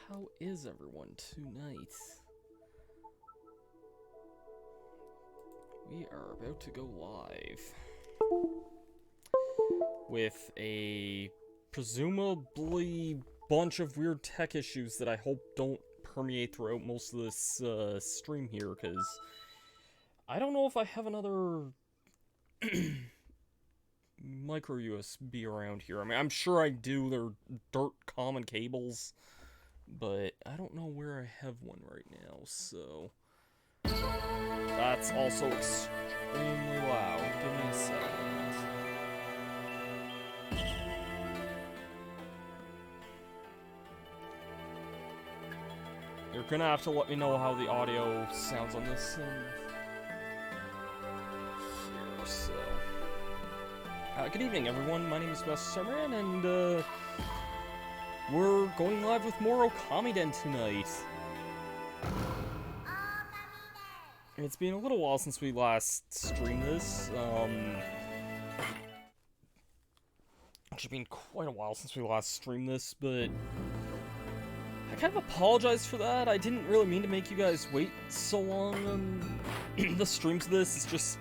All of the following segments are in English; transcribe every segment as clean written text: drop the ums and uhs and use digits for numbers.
how is everyone tonight? We are about to go live with a presumably bunch of weird tech issues that I hope don't permeate throughout most of this stream here, because I don't know if I have another micro USB around here. I mean, I'm sure I do. They're dirt common cables, but I don't know where I have one right now, so that's also extremely loud. Give me a second. You're gonna have to let me know how the audio sounds on this here, so. Good evening, everyone. My name is Masterstarman, and we're going live with more Ōkamiden tonight. It's been a little while since we last streamed this. It's been quite a while since we last streamed this, but I kind of apologize for that. I didn't really mean to make you guys wait so long on the streams of this. It's just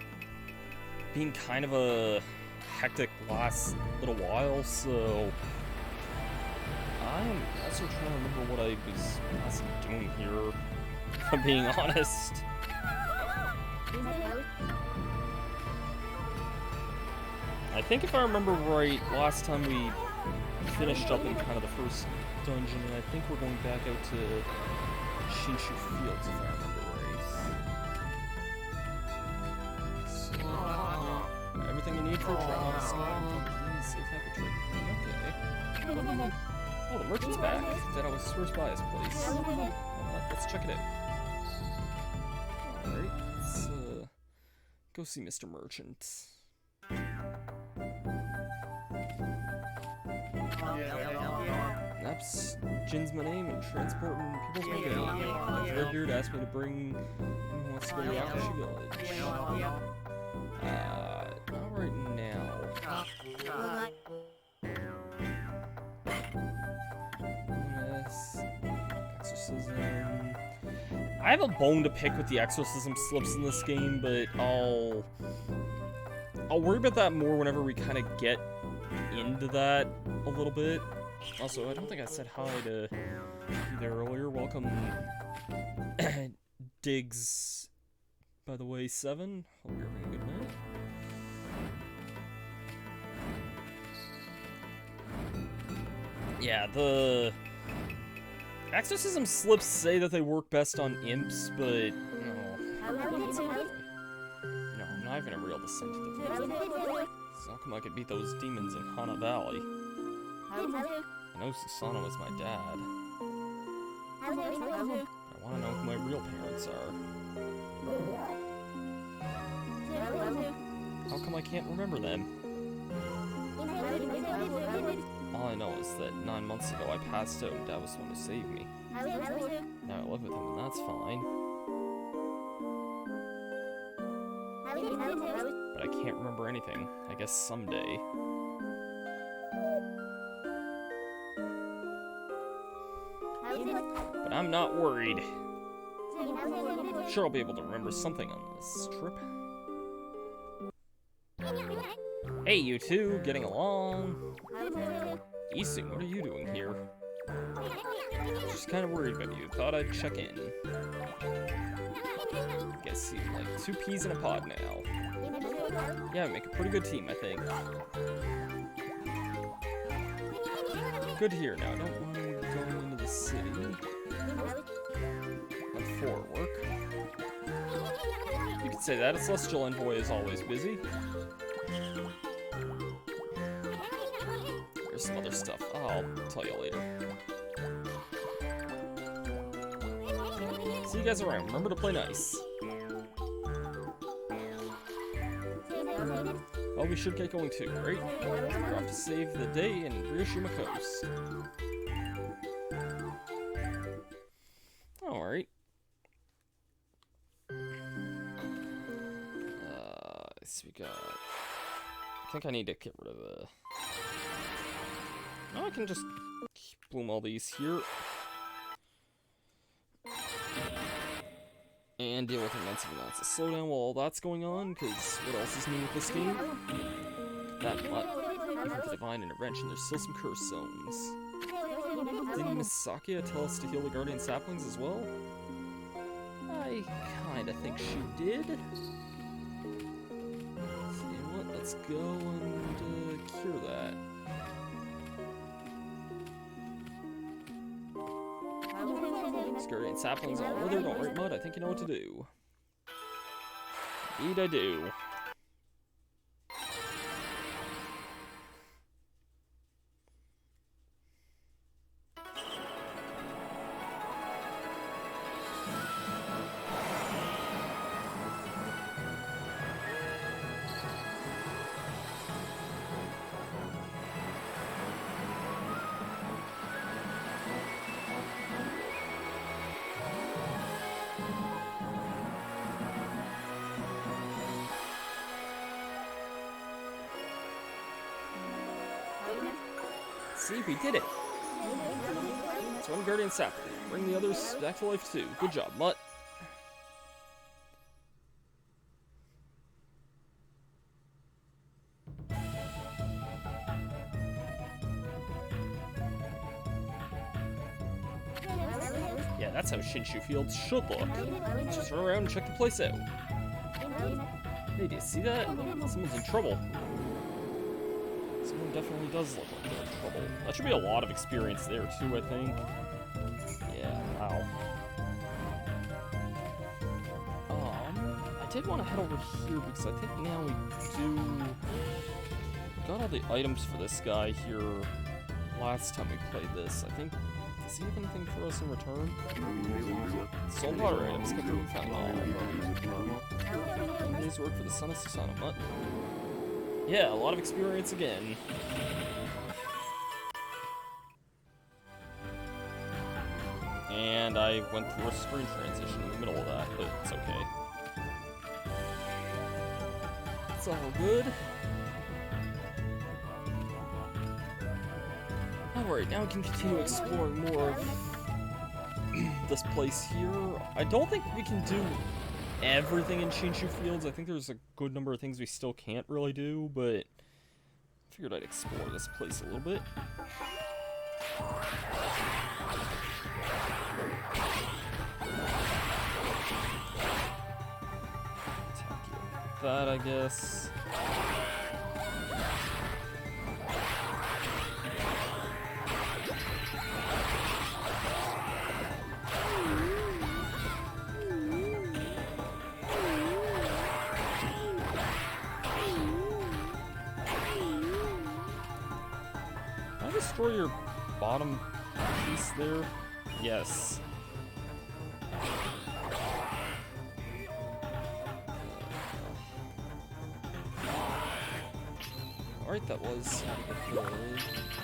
been kind of a hectic last little while, so I'm also trying to remember what I was actually doing here, if I'm being honest. I think if I remember right, last time we finished up in kind of the first dungeon, and I think we're going back out to Shinshu Fields, if I remember right. So, everything you need for a travel. Safe happy trip. Okay. Oh, the merchant's back. That I was first by his place. Let's check it out. Alright, let's go see Mr. Merchant. Naps, Jin's my name, and transporting people's mobility. Redbeard asked me to bring him who wants to go to Yakashi Village. Not right now. Yes. Exorcism. I have a bone to pick with the exorcism slips in this game, but I'll worry about that more whenever we kind of get into that a little bit. Also, I don't think I said hi to you there earlier. Welcome, Diggs, by the way, 7. Hope you're having a good night. Yeah, the exorcism slips say that they work best on imps, but no, I'm not even a real descendant of them. So how come I could beat those demons in Hana Valley? I know Susanoo was my dad, but I want to know who my real parents are. How come I can't remember them? All I know is that 9 months ago I passed out and Dad was the one who saved me. Now I live with him and that's fine. But I can't remember anything. I guess someday. But I'm not worried. Sure I'll be able to remember something on this trip. Hey, you two, getting along? Isu, what are you doing here? Just kind of worried about you. Thought I'd check in. Guess you're like 2 peas in a pod now. Yeah, we make a pretty good team, I think. Good to hear now. I don't mind going into the city. Like for work. You could say that. A celestial envoy is always busy. There's some other stuff. I'll tell you later. See you guys around. Remember to play nice. Well, we should get going too, right? We're off to save the day in Ryushima Coast. Alright. So we got... I think I need to get rid of the... Oh, I can just bloom all these here. And deal with immense amounts of slowdown while all that's going on, because what else is new with this game? That mutt. Even with the divine intervention, there's still some curse zones. Didn't Miss Sakia tell us to heal the guardian saplings as well? I kinda think she did. So you know what, let's go and cure that. These guardian saplings all withered, alright Mud, I think you know what to do. Indeed I do. See, we did it! It's one guardian sapling. Bring the others back to life too. Good job, Mutt. Yeah, that's how Shinshu Fields should look. Just run around and check the place out. Hey, do you see that? Someone's in trouble. Someone definitely does look like they're in trouble. That should be a lot of experience there too, I think. Yeah, wow. I did want to head over here because I think now we got all the items for this guy here last time we played this. I think, does he have anything for us in return? Soul water items, get through found all. Day's work for the Son of Susano Mutt. Yeah, a lot of experience again. And I went through a screen transition in the middle of that, but it's okay. It's all good. Alright, now we can continue exploring more of this place here. I don't think we can do everything in Shinshu Fields. I think there's a good number of things we still can't really do, but I figured I'd explore this place a little bit. Attack you with that, I guess. Destroy your bottom piece there? Yes. Alright, that was the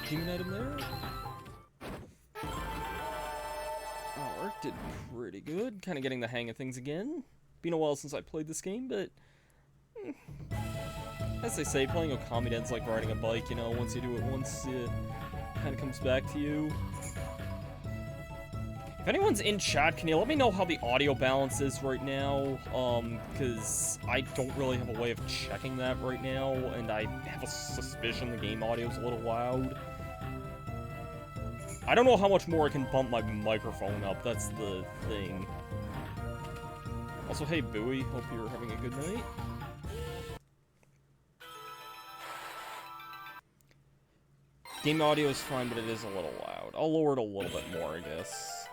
demon item there. Arc did pretty good. Kind of getting the hang of things again. Been a while since I played this game, but as they say, playing Ōkamiden's like riding a bike, you know, once you do it once, it kind of comes back to you. If anyone's in chat, can you let me know how the audio balance is right now? Because I don't really have a way of checking that right now, and I have a suspicion the game audio is a little loud. I don't know how much more I can bump my microphone up, that's the thing. Also, hey Bowie, hope you're having a good night. Game audio is fine, but it is a little loud. I'll lower it a little bit more, I guess.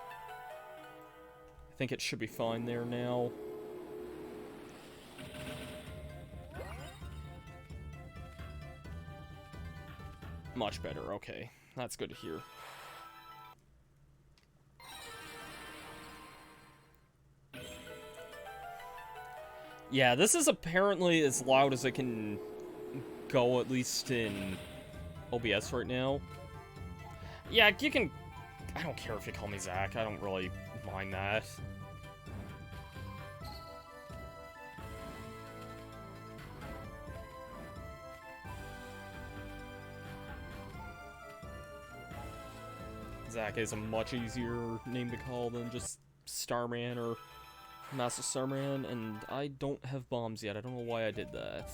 I think it should be fine there now. Much better, okay. That's good to hear. Yeah, this is apparently as loud as it can go, at least in OBS right now. Yeah, you can... I don't care if you call me Zach, I don't really mind that. Zach is a much easier name to call than just Starman or Masterstarman, and I don't have bombs yet. I don't know why I did that.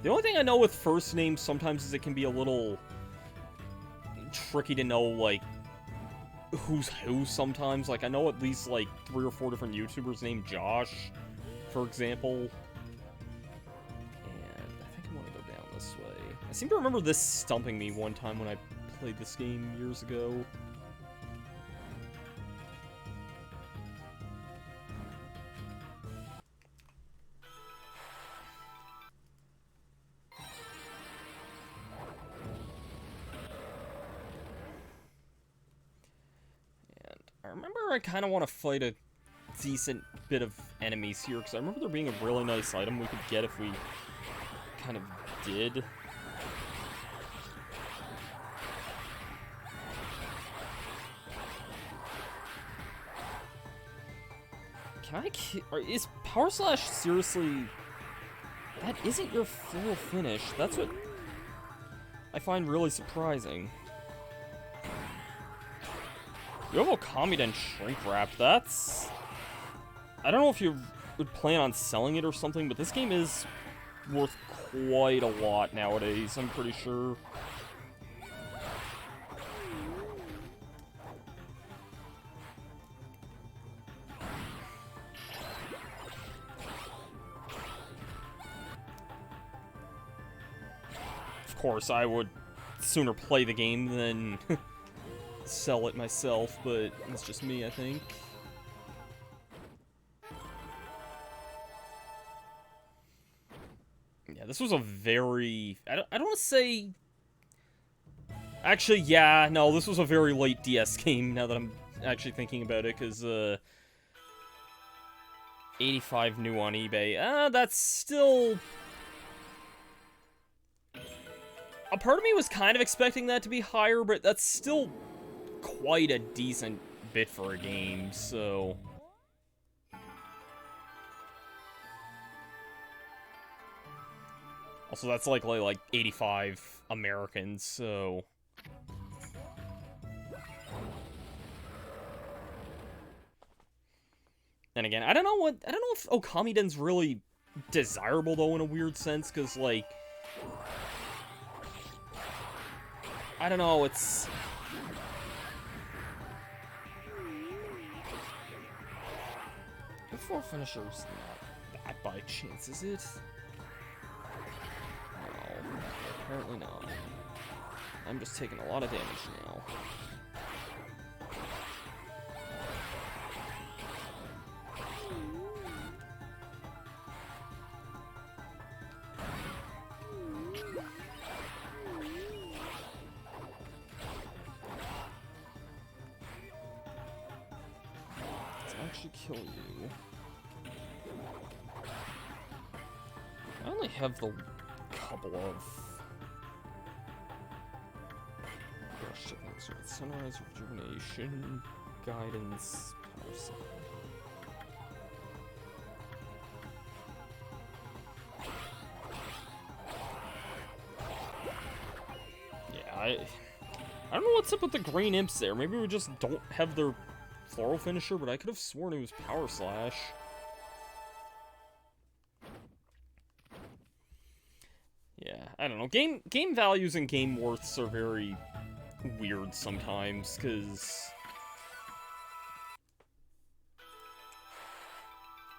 The only thing I know with first names sometimes is it can be a little tricky to know, like, who's who sometimes. Like, I know at least, like, 3 or 4 different YouTubers named Josh, for example. And I think I want to go down this way. I seem to remember this stumping me one time when I played this game years ago. I remember I kind of want to fight a decent bit of enemies here, because I remember there being a really nice item we could get if we kind of did. Can I is Power Slash seriously... That isn't your full finish. That's what I find really surprising. You have Ōkamiden shrink wrap. That's... I don't know if you would plan on selling it or something, but this game is worth quite a lot nowadays, I'm pretty sure. Of course, I would sooner play the game than sell it myself, but that's just me, I think. Yeah, this was a very... I don't want to say... Actually, yeah, no, this was a very late DS game, now that I'm actually thinking about it, because, 85 new on eBay. That's still... A part of me was kind of expecting that to be higher, but that's still quite a decent bit for a game, so... Also, that's likely like 85 Americans, so... And again, I don't know if Ōkamiden's really desirable, though, in a weird sense, because, like... I don't know, it's... The 4 finisher's not that by chance, is it? No, apparently not. I'm just taking a lot of damage now. Actually kill you. I only have the couple of brush techniques with Sunrise, Rejuvenation, Guidance, Power Set. Yeah, I don't know what's up with the green imps there. Maybe we just don't have their floral finisher, but I could have sworn it was Power Slash. Yeah, I don't know. Game values and game worths are very weird sometimes, because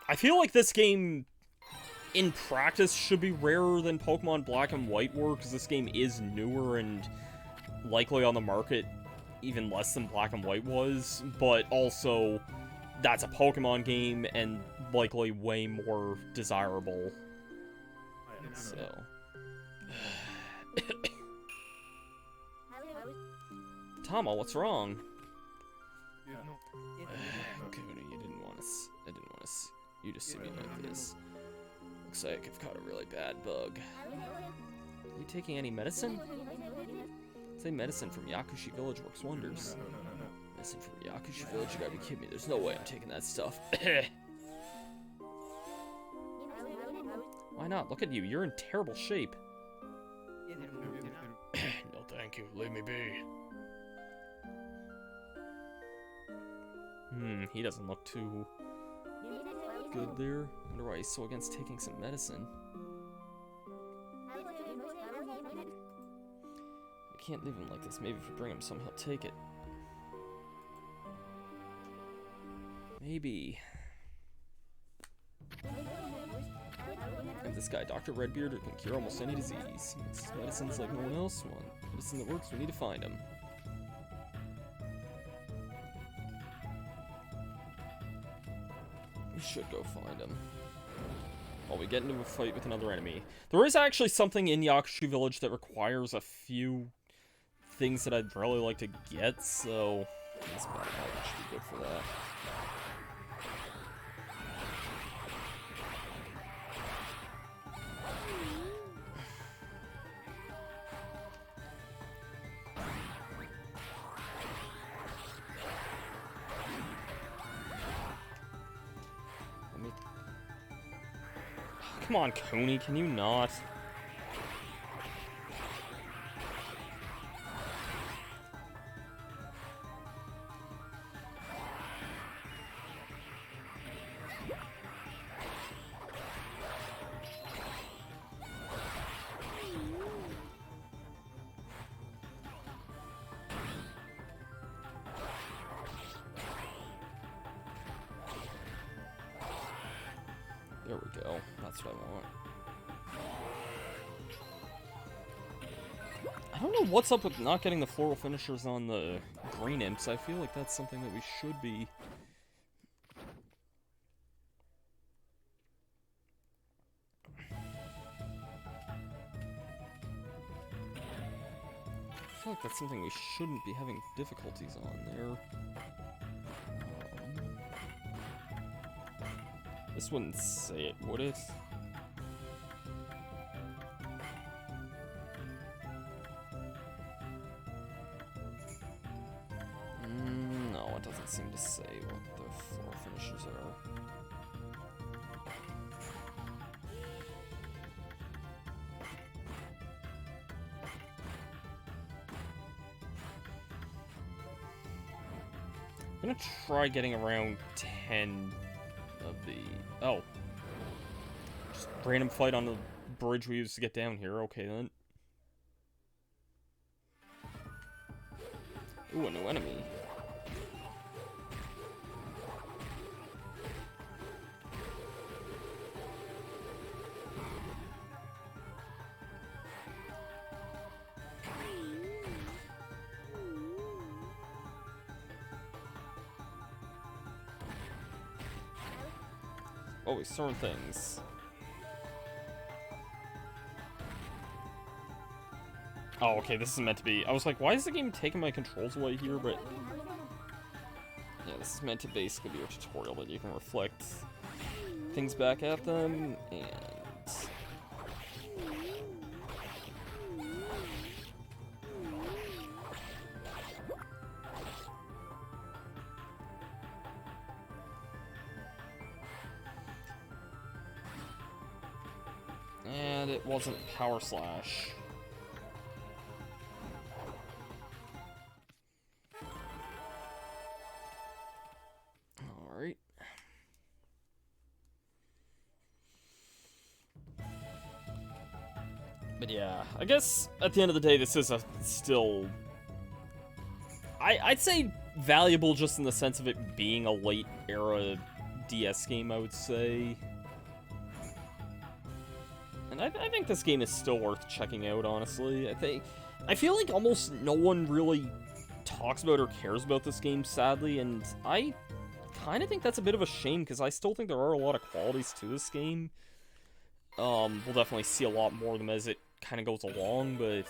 I feel like this game, in practice, should be rarer than Pokemon Black and White were, because this game is newer and likely on the market even less than Black and White was, but also that's a Pokemon game and likely way more desirable. So... Tama, what's wrong? Okay, you didn't want us. I didn't want us. You just see me like this. Looks like I've caught a really bad bug. Are you taking any medicine? Say medicine from Yakushi Village works wonders. Medicine from Yakushi Village? You gotta be kidding me. There's no way I'm taking that stuff. Why not? Look at you. You're in terrible shape. No, thank you. Leave me be. He doesn't look too good there. Wonder why he's so against taking some medicine. We can't leave him like this. Maybe if we bring him some, he'll take it. Maybe. And this guy, Dr. Redbeard, who can cure almost any disease. He makes medicines like no one else. One medicine that works, we need to find him. We should go find him. While we get into a fight with another enemy. There is actually something in Yakushu Village that requires a few things that I'd really like to get, so this battle should be good for that. Come on, Coney, can you not? There we go. That's what I want. I don't know what's up with not getting the floral finishers on the green imps. I feel like that's something that we should be. I feel like that's something we shouldn't be having difficulties on there. This wouldn't say it, would it? No, it doesn't seem to say what the floor finishes are. I'm gonna try getting around 10 of the... Oh. Just random fight on the bridge we used to get down here. Okay, then. Ooh, a new enemy. Oh, he's throwing things. Oh, okay, this is meant to be... I was like, why is the game taking my controls away here? But... yeah, this is meant to basically be a tutorial that you can reflect things back at them, and... and it wasn't Power Slash. Alright. But yeah, I guess at the end of the day, this is a still... I'd say valuable just in the sense of it being a late era DS game, I would say. And I think this game is still worth checking out, honestly. I feel like almost no one really talks about or cares about this game, sadly, and I kind of think that's a bit of a shame, because I still think there are a lot of qualities to this game. We'll definitely see a lot more of them as it kind of goes along, but...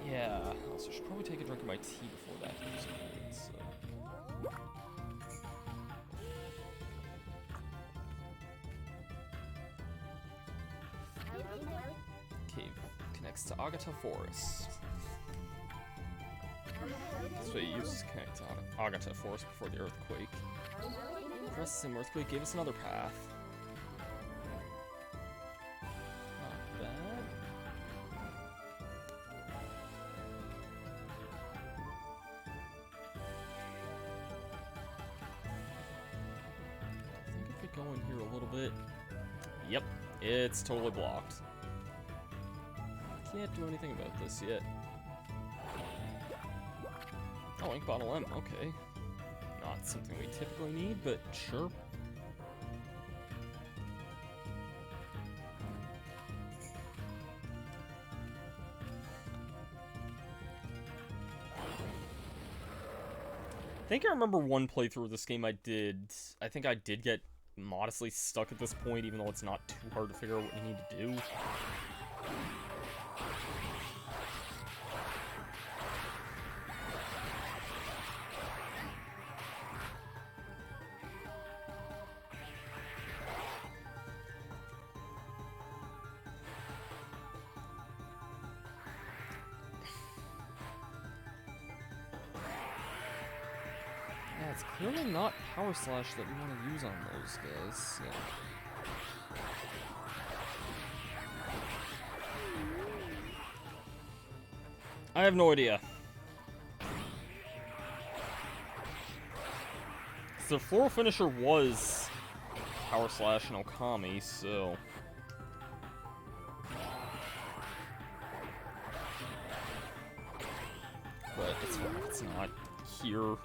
yeah. Also, I should probably take a drink of my tea before that keeps going, so... Cave connects to Agata Forest. This way you used to connect to Agata Forest before the earthquake. The rest of the same earthquake gave us another path. Not bad. go in here a little bit. Yep, it's totally blocked. Can't do anything about this yet. Oh, ink bottle M, okay. Not something we typically need, but sure. I think I remember one playthrough of this game I think I did get modestly stuck at this point, even though it's not too hard to figure out what you need to do. Yeah, it's clearly not Power Slash that we want to use on those guys. Yeah. I have no idea. So floral finisher was Power Slash and Okami, so... But it's not here.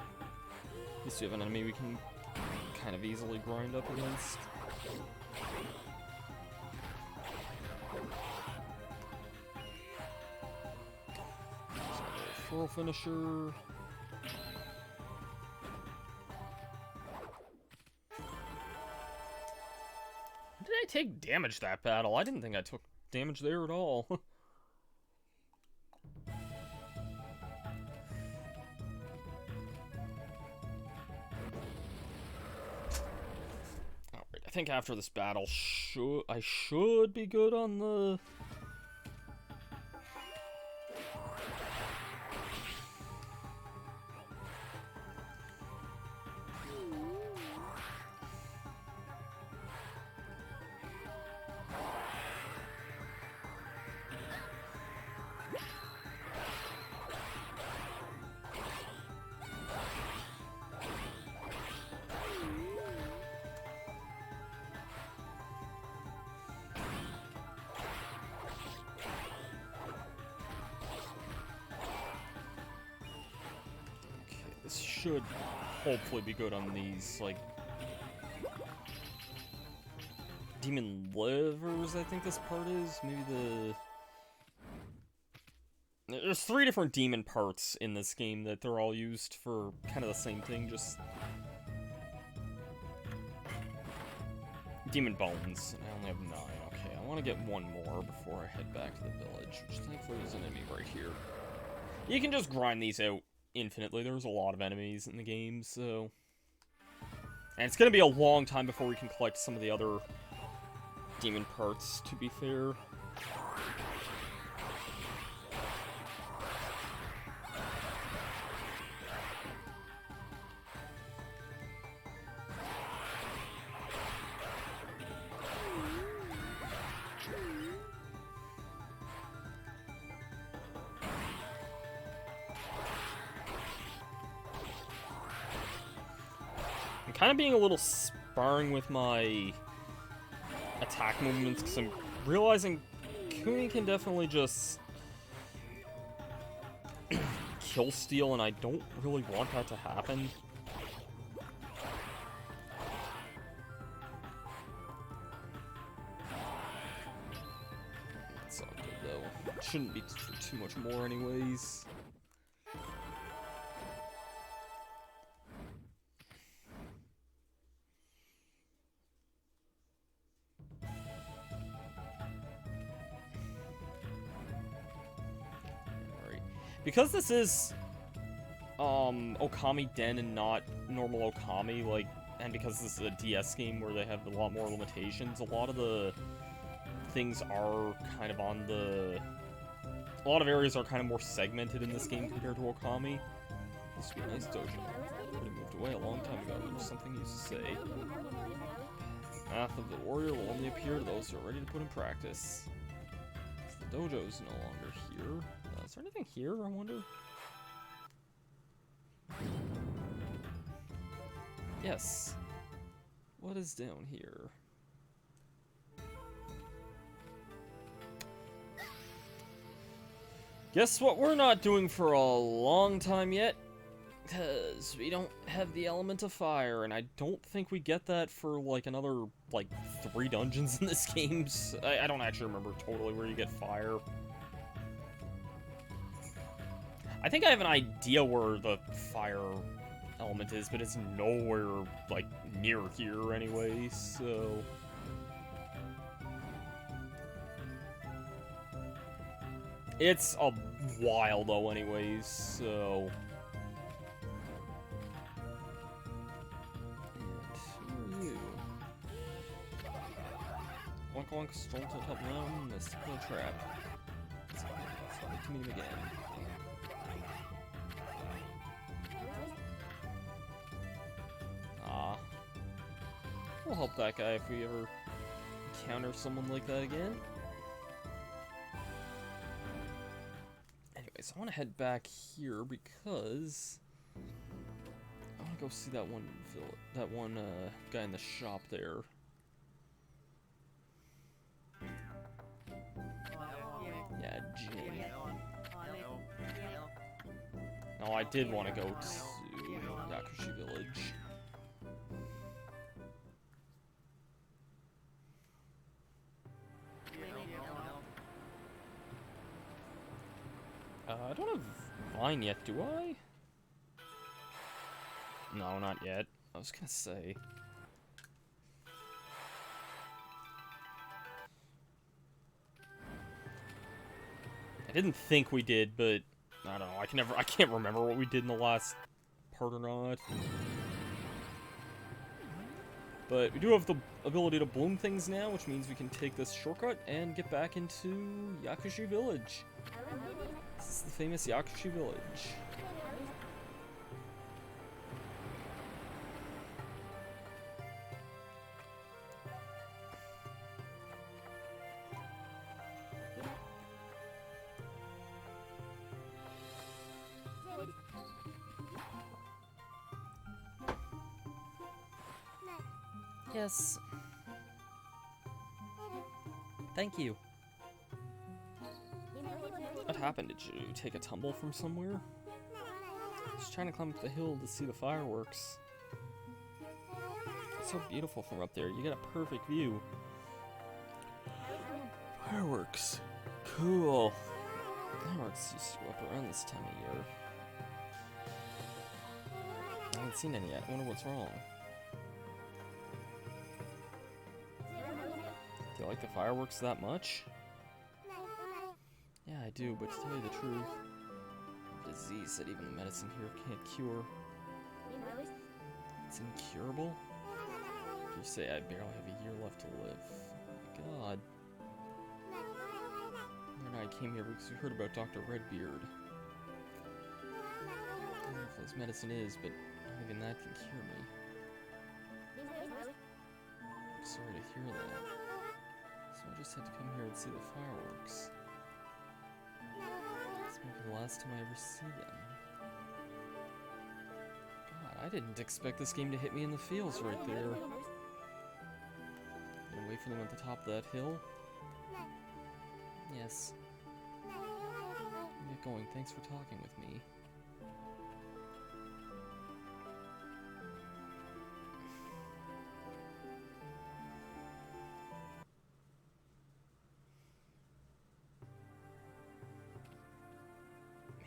At least we have an enemy we can kind of easily grind up against. So, floral finisher. Did I take damage that battle? I didn't think I took damage there at all. Alright, I think after this battle, I should be good on the... This should hopefully be good on these, like, demon livers, I think this part is. Maybe the... There's 3 different demon parts in this game that they're all used for kind of the same thing, just... Demon bones. I only have 9. Okay, I want to get 1 more before I head back to the village, which thankfully is an enemy right here. You can just grind these out infinitely. There's a lot of enemies in the game, so... And it's gonna be a long time before we can collect some of the other demon parts, to be fair. I'm kind of being a little sparring with my attack movements because I'm realizing Kuni can definitely just kill steal, and I don't really want that to happen. That's all good though. It shouldn't be for too much more anyways. Because this is, Ōkamiden and not normal Okami, like, and because this is a DS game where they have a lot more limitations, a lot of the things are kind of on the... A lot of areas are kind of more segmented in this game compared to Okami. This would be a nice dojo. It moved away a long time ago, there was something he used to say. The path of the warrior will only appear to those who are ready to put in practice. The dojo is no longer here. Is there anything here, I wonder? Yes. What is down here? Guess what we're not doing for a long time yet? Because we don't have the element of fire, and I don't think we get that for, like, another, like, 3 dungeons in this game. So I don't actually remember totally where you get fire. I think I have an idea where the fire element is, but it's nowhere, like, near here anyway, so... It's a while, though, anyways, so... And who are you? Wonk wonk, stroll to the top of the mountain, missed the trap. It's hard to meet him again. We'll help that guy if we ever encounter someone like that again. Anyways, I want to head back here because I want to go see that one guy in the shop there. Yeah, Jin. No, I did want to go to Yakushi Village. I don't have Vine yet, do I? No, not yet. I was gonna say. I didn't think we did, but I don't know. I can't remember what we did in the last part or not. But we do have the ability to bloom things now, which means we can take this shortcut and get back into Yakushi Village. This is the famous Yakushi Village. Yes. Thank you. What happened? Did you take a tumble from somewhere? Just trying to climb up the hill to see the fireworks. It's so beautiful from up there. You get a perfect view. Fireworks. Cool. Fireworks used to go up around this time of year. I haven't seen any yet. I wonder what's wrong. Do you like the fireworks that much? Yeah, I do, but to tell you the truth, a disease that even the medicine here can't cure. It's incurable? You say I barely have a year left to live. My God. Mother and I came here because we heard about Dr. Redbeard. I don't know if this medicine is, but not even that can cure me. I'm sorry to hear that. So I just had to come here and see the fireworks. This might be the last time I ever see them. God, I didn't expect this game to hit me in the feels right there. Gonna wait for them at the top of that hill? Yes. Get going. Thanks for talking with me.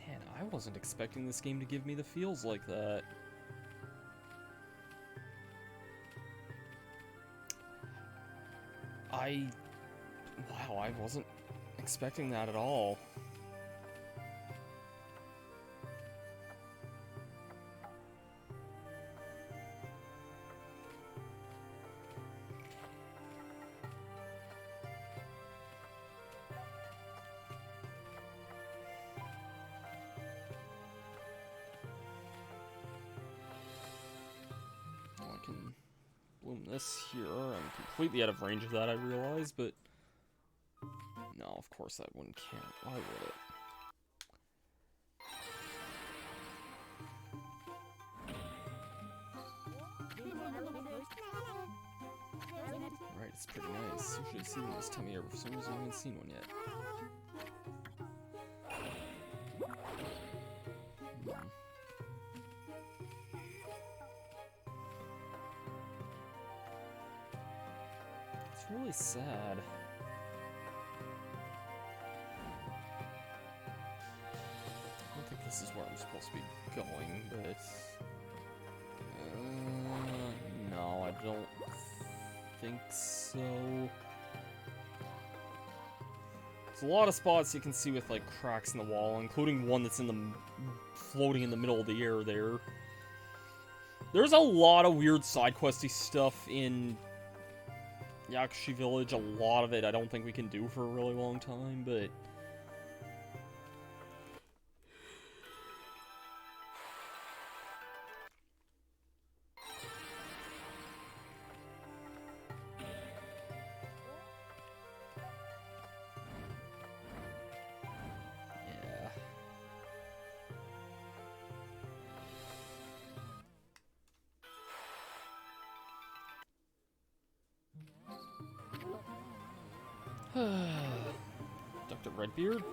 Man, I wasn't expecting this game to give me the feels like that. Wow, I wasn't expecting that at all. I can bloom this here. I'm completely out of range of that, I realize, but no, of course that wouldn't count. Why would it? It's pretty nice. Usually I see them this time of year, but for some reason I haven't seen one yet. It's really sad. I don't think this is where I'm supposed to be going, but... no, I don't think so. There's a lot of spots you can see with, like, cracks in the wall, including one that's floating in the middle of the air there. There's a lot of weird side questy stuff in Yakushi Village. A lot of it I don't think we can do for a really long time, but... Dr. Redbeard?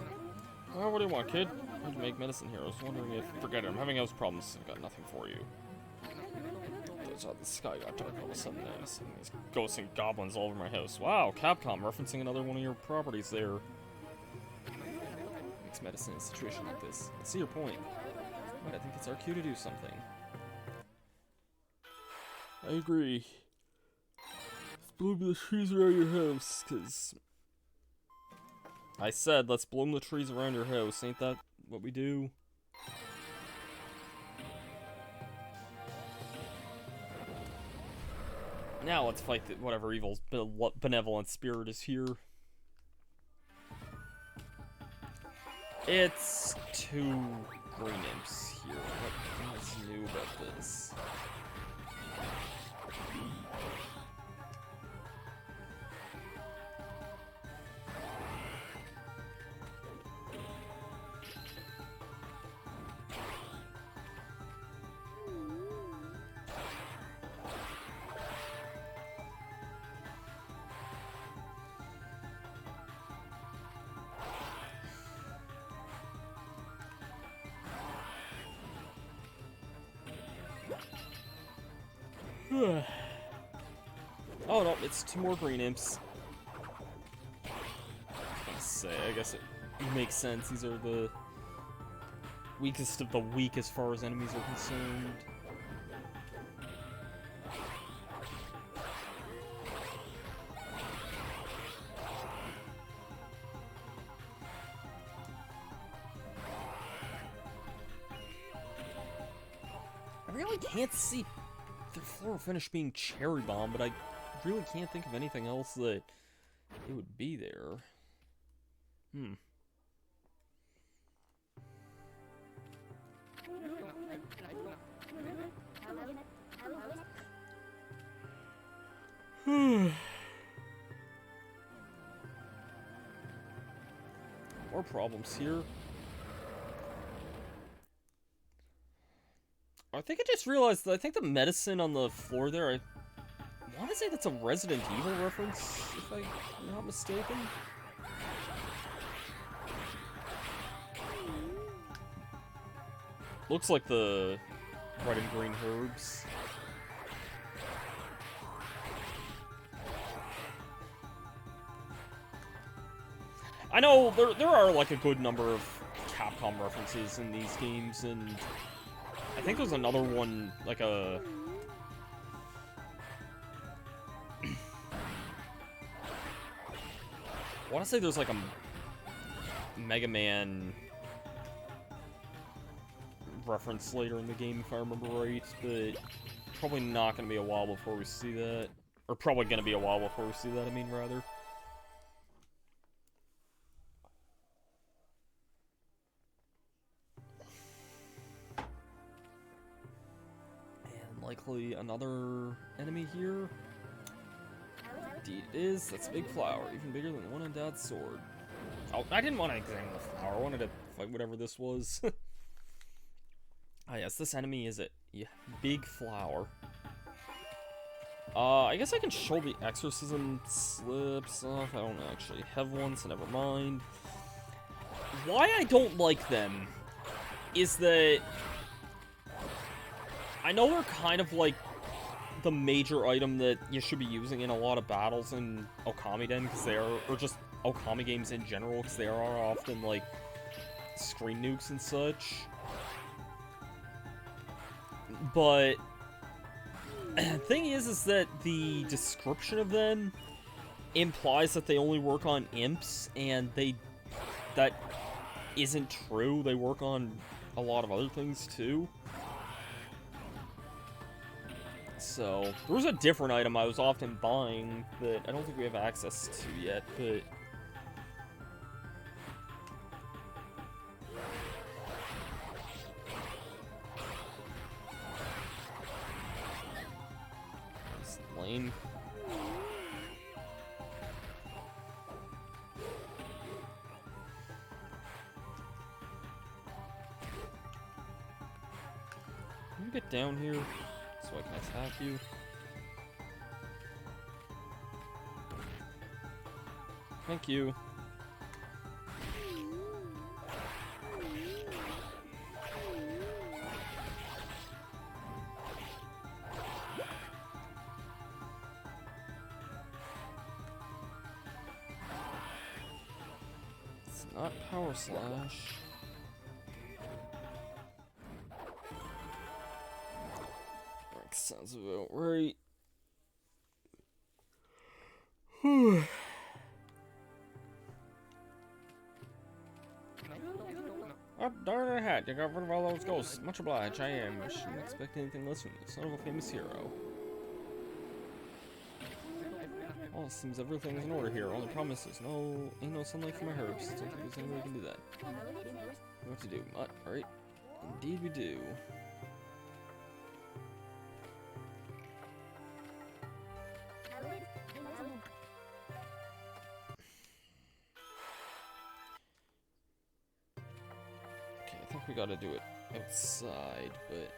Well, what do you want, kid? I need to make medicine here. I was wondering if... Forget it, I'm having house problems. I've got nothing for you. The sky got dark all of a sudden. I'm seeing these ghosts and goblins all over my house. Wow, Capcom referencing another one of your properties there. Makes medicine in a situation like this. I see your point. But I think it's our cue to do something. I agree. Let's bloom the trees around your house, cause... I said, let's bloom the trees around your house. Ain't that what we do? Now let's fight whatever evil benevolent spirit is here. It's 2 green imps here. What is new about this? Oh no, it's 2 more green imps. I was gonna say, I guess it makes sense. These are the weakest of the weak as far as enemies are concerned. I really can't see the floor finish being Cherry Bomb, but I really can't think of anything else that it would be there. More problems here. I think I just realized that I think the medicine on the floor there, I want to say that's a Resident Evil reference, if I'm not mistaken. Looks like the red and green herbs. I know there are like a good number of Capcom references in these games, and I think there's another one, like a... I want to say there's like a Mega Man reference later in the game, if I remember right, but probably not going to be a while before we see that. Or probably going to be a while before we see that, I mean, rather. And likely another enemy here. Indeed it is. That's a big flower, even bigger than the one on Dad's sword. Oh, I didn't want to examine the flower. I wanted to fight whatever this was. Ah yes, this enemy is a big flower. I guess I can show the exorcism slips off. I don't actually have one, so never mind. Why I don't like them is that I know they're kind of like the major item that you should be using in a lot of battles in Ōkamiden, because they are, or just Okami games in general, because they are often like screen nukes and such. But thing is that the description of them implies that they only work on imps, and that isn't true. They work on a lot of other things too. So there was a different item I was often buying that I don't think we have access to yet, but it's lame. Can you get down here so I can attack you? Thank you. It's not power slash. Sounds about right. Whew. Oh, darn it, hat. You got rid of all those ghosts. Much obliged, I am. I shouldn't expect anything less from you, son of a famous hero. Oh, it seems everything's in order here. Only promises. Ain't no sunlight for my herbs. Don't think there's any way we can do that. What to do? Alright. Indeed we do. I think we gotta do it outside, but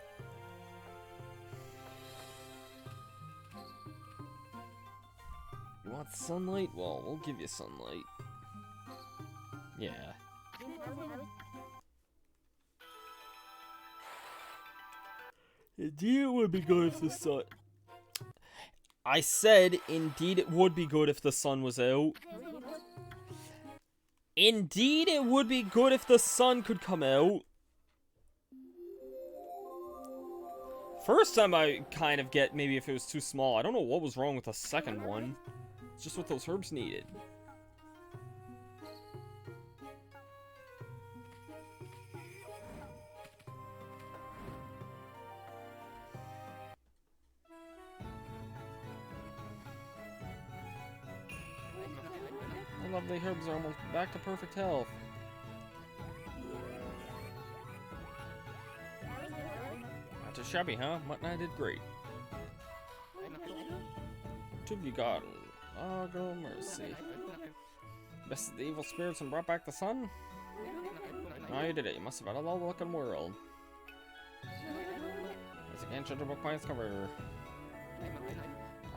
you want sunlight? Well, we'll give you sunlight. Yeah. Indeed, it would be good if the sun. I said, indeed, it would be good if the sun was out. Indeed, it would be good if the sun could come out. First time I kind of get maybe if it was too small. I don't know what was wrong with the second one. It's just what those herbs needed. My lovely herbs are almost back to perfect health. Not too shabby, huh? Mutton I did great. To be gotten. Oh, girl, mercy. Bested the evil spirits and brought back the sun? Oh, you did it. You must have had a all the luck in the world. As I can't judge a book by its cover.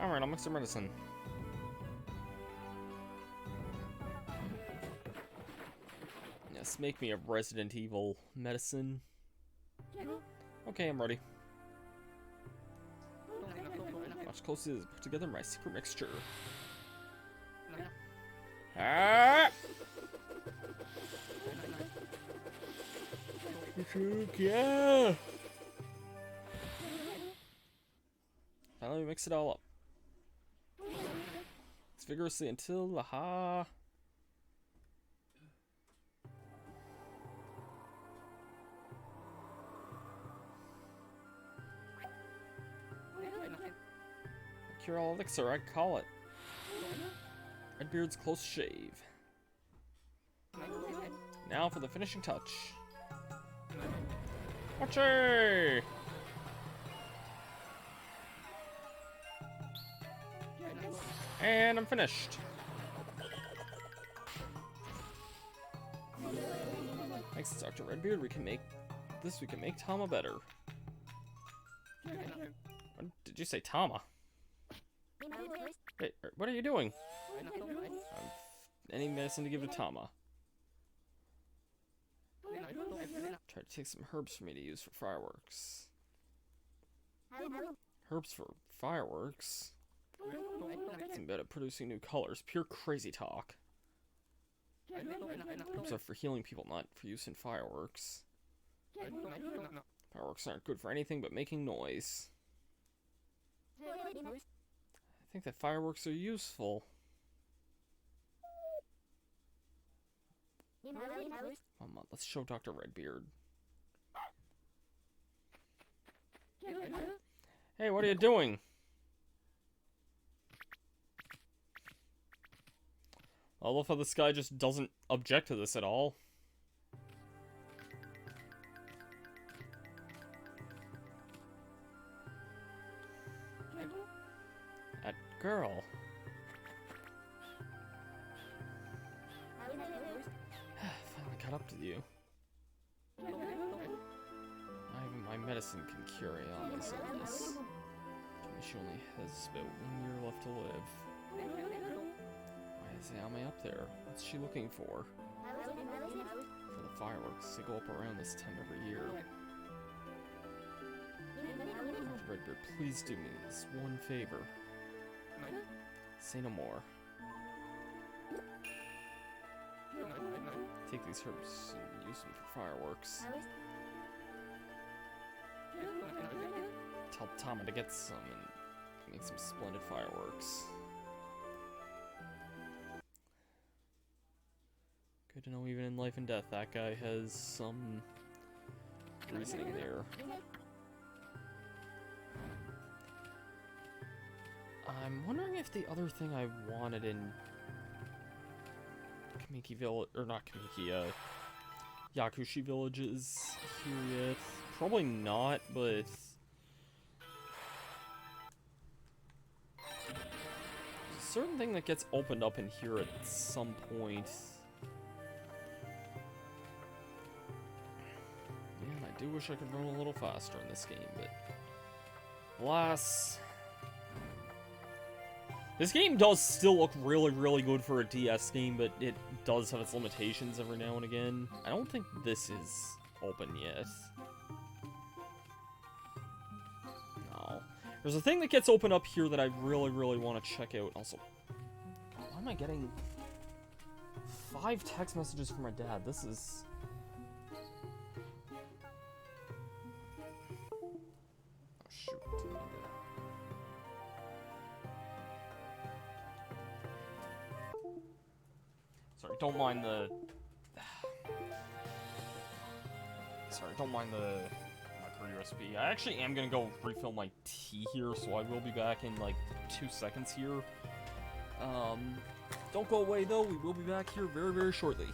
Alright, I'll mix some medicine. Yes, make me a Resident Evil medicine. Okay, I'm ready. Watch closely as I put together my secret mixture. Ah! Yeah! Finally mix it all up. It's vigorously until aha. Cure all elixir, I'd call it. Redbeard's close shave. Now for the finishing touch. Watcher! And I'm finished. Thanks to Dr. Redbeard, we can make Tama better. What did you say, Tama? Hey, what are you doing? Any medicine to give to Tama? Try to take some herbs for me to use for fireworks. Herbs for fireworks? It's better at producing new colors. Pure crazy talk. Herbs are for healing people, not for use in fireworks. Fireworks aren't good for anything but making noise. I think that fireworks are useful. Come on, let's show Dr. Redbeard. Hey, what are you doing? I love how this guy just doesn't object to this at all. That girl. Finally caught up to you. Not even my medicine can cure Ayama's illness. She only has about 1 year left to live. Why is Ayame up there? What's she looking for? For the fireworks. They go up around this time every year. Dr. Redbeard, please do me this one favor. Say no more. Take these herbs and use them for fireworks. Tell Tama to get some and make some splendid fireworks. Good to know even in life and death that guy has some reasoning there. I'm wondering if the other thing I wanted in Kamiki Village, or not Kamiki, Yakushi Village is here yet. Probably not, but there's a certain thing that gets opened up in here at some point. Man, I do wish I could run a little faster in this game, but alas. This game does still look really, really good for a DS game, but it does have its limitations every now and again. I don't think this is open yet. No. There's a thing that gets opened up here that I really, really want to check out. Also, why am I getting 5 text messages from my dad? This is... Oh, shoot. Sorry, don't mind the... Sorry, don't mind the micro USB. I actually am gonna go refill my tea here, so I will be back in like 2 seconds here. Don't go away though, we will be back here very, very shortly.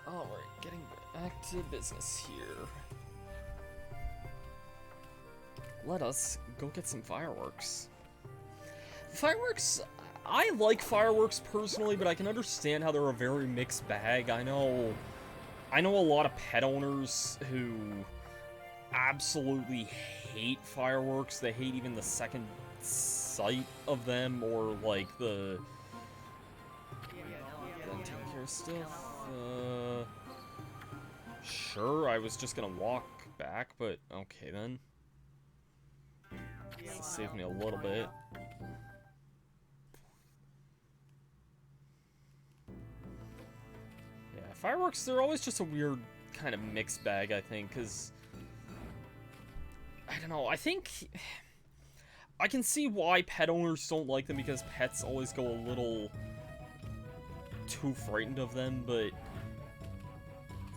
Alright, getting back to business here. Let us go get some fireworks. Fireworks, I like fireworks personally, but I can understand how they're a very mixed bag. I know a lot of pet owners who absolutely hate fireworks. They hate even the second sight of them, or like the taking care of stuff. Sure, I was just gonna walk back, but okay then. This will save me a little bit. Yeah, fireworks, they're always just a weird kind of mixed bag, I think, because I don't know, I think I can see why pet owners don't like them, because pets always go a little too frightened of them, but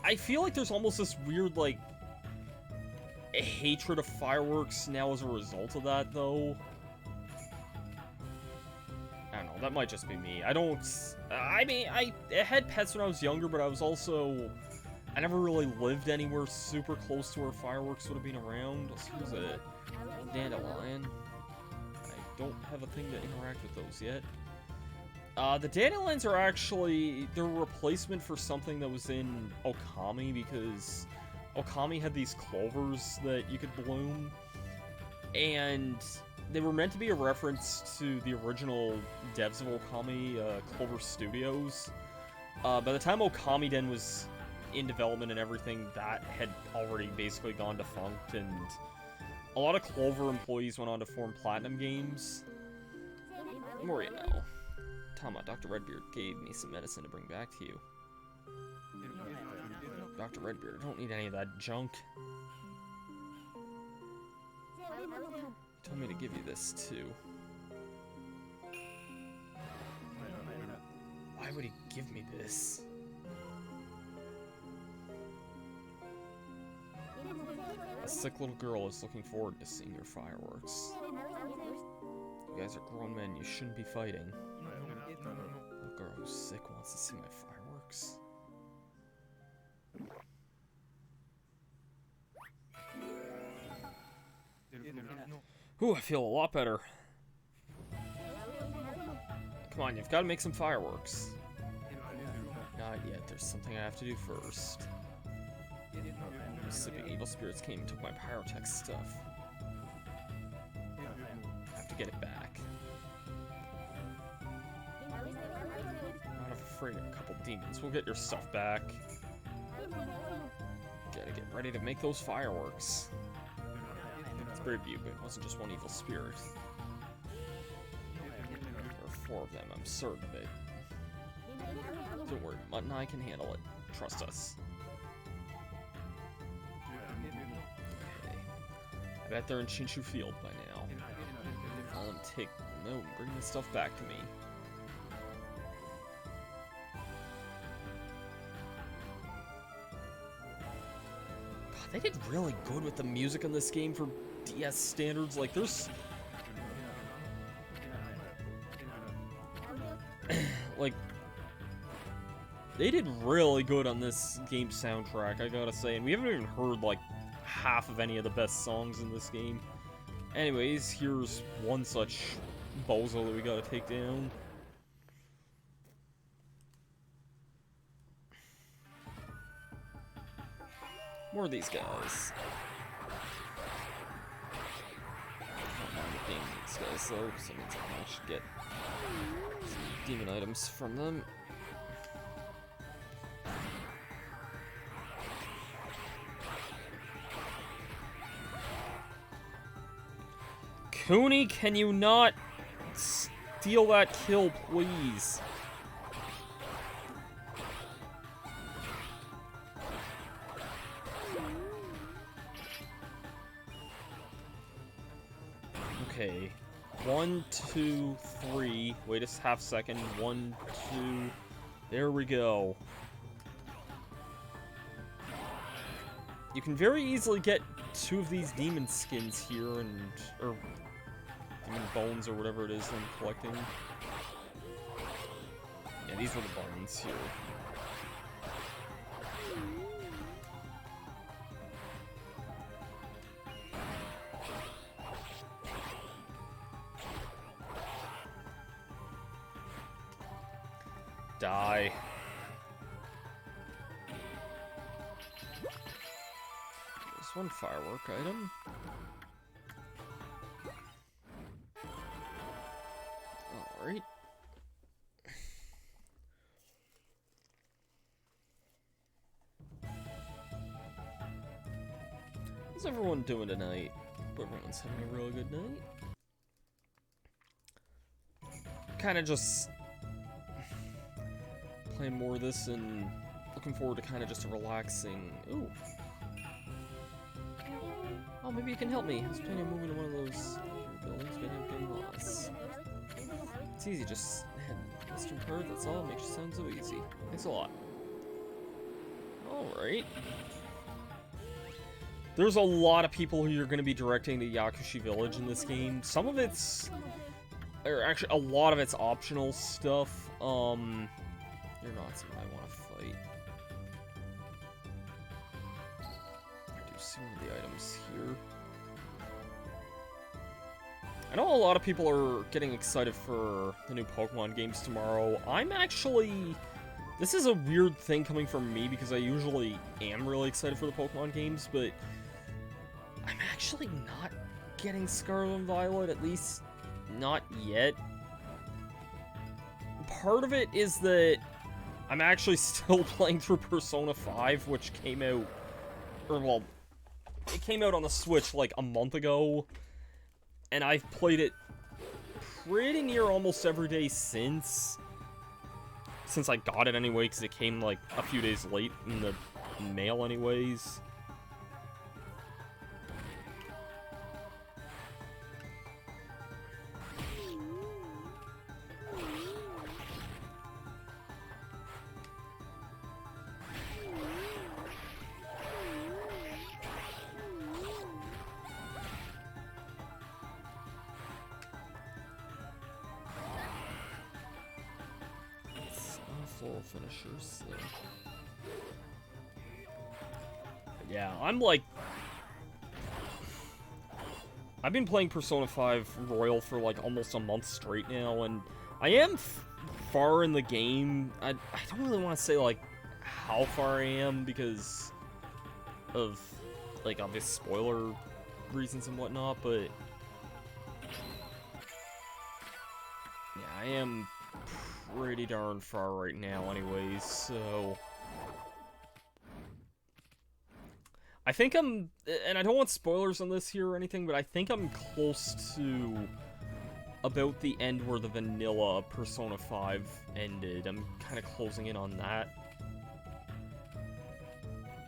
I feel like there's almost this weird, like, hatred of fireworks now as a result of that, though. I don't know, that might just be me. I mean, I had pets when I was younger, but I never really lived anywhere super close to where fireworks would have been around. So here's a dandelion. I don't have a thing to interact with those yet. The dandelions are actually, they're a replacement for something that was in Okami, because Okami had these clovers that you could bloom, and they were meant to be a reference to the original devs of Okami, Clover Studios. By the time Ōkamiden was in development and everything, that had already basically gone defunct, and a lot of Clover employees went on to form Platinum Games. The more you know. Tama, Dr. Redbeard gave me some medicine to bring back to you. Dr. Redbeard, I don't need any of that junk. He told me to give you this, too. Why would he give me this? A sick little girl is looking forward to seeing your fireworks. You guys are grown men, you shouldn't be fighting. A little girl who's sick wants to see my fireworks. Ooh, I feel a lot better. Come on, you've got to make some fireworks. Not yet, there's something I have to do first. Sleeping evil spirits came and took my pyrotech stuff. I have to get it back. I'm not afraid of a couple demons. We'll get your stuff back. Gotta get ready to make those fireworks. It's brave of you, but it wasn't just one evil spirit. There are 4 of them, I'm certain of it. Don't worry, Mutt and I can handle it. Trust us. Okay. I bet they're in Shinshu Field by now. I'll let them take the note and bring the stuff back to me. God, they did really good with the music in this game for DS standards. Like, there's... like... They did really good on this game's soundtrack, I gotta say, and we haven't even heard, like, half of any of the best songs in this game. Anyways, here's one such bozo that we gotta take down. More of these guys. I don't mind being these guys, though, because that means I should get some demon items from them. Cooney, can you not steal that kill, please? Okay. 1, 2, 3. Wait a half second. 1, 2. There we go. You can very easily get 2 of these demon skins here, or demon bones, or whatever it is I'm collecting. Yeah, these were the bones here. Die. There's Just one firework item. Alright. How's everyone doing tonight? Hope everyone's having a really good night. Kind of just playing more of this and looking forward to kind of just a relaxing... Ooh. Oh, maybe you can help me. I was planning on moving to one of those buildings, but I'm getting lost. It's easy, just head western part, that's all. It makes you sound so easy. Thanks a lot. Alright. There's a lot of people who you're going to be directing to Yakushi Village in this game. Some of it's... or actually, a lot of it's optional stuff. You're not someone I want to fight. I do see one of the items here. I know a lot of people are getting excited for the new Pokemon games tomorrow. I'm actually... This is a weird thing coming from me because I usually am really excited for the Pokemon games, but I'm actually not getting Scarlet and Violet, at least not yet. Part of it is that I'm actually still playing through Persona 5, which came out, or well, it came out on the Switch like a month ago, and I've played it pretty near almost every day since I got it anyway, because it came like a few days late in the mail anyways. Finishers, so. Yeah, I'm like... I've been playing Persona 5 Royal for like almost a month straight now, and I am far in the game. I don't really want to say like how far I am because of like obvious spoiler reasons and whatnot, but yeah, I am pretty darn far right now anyways, so I think I'm, and I don't want spoilers on this here or anything, but I think I'm close to about the end where the vanilla Persona 5 ended. I'm kind of closing in on that.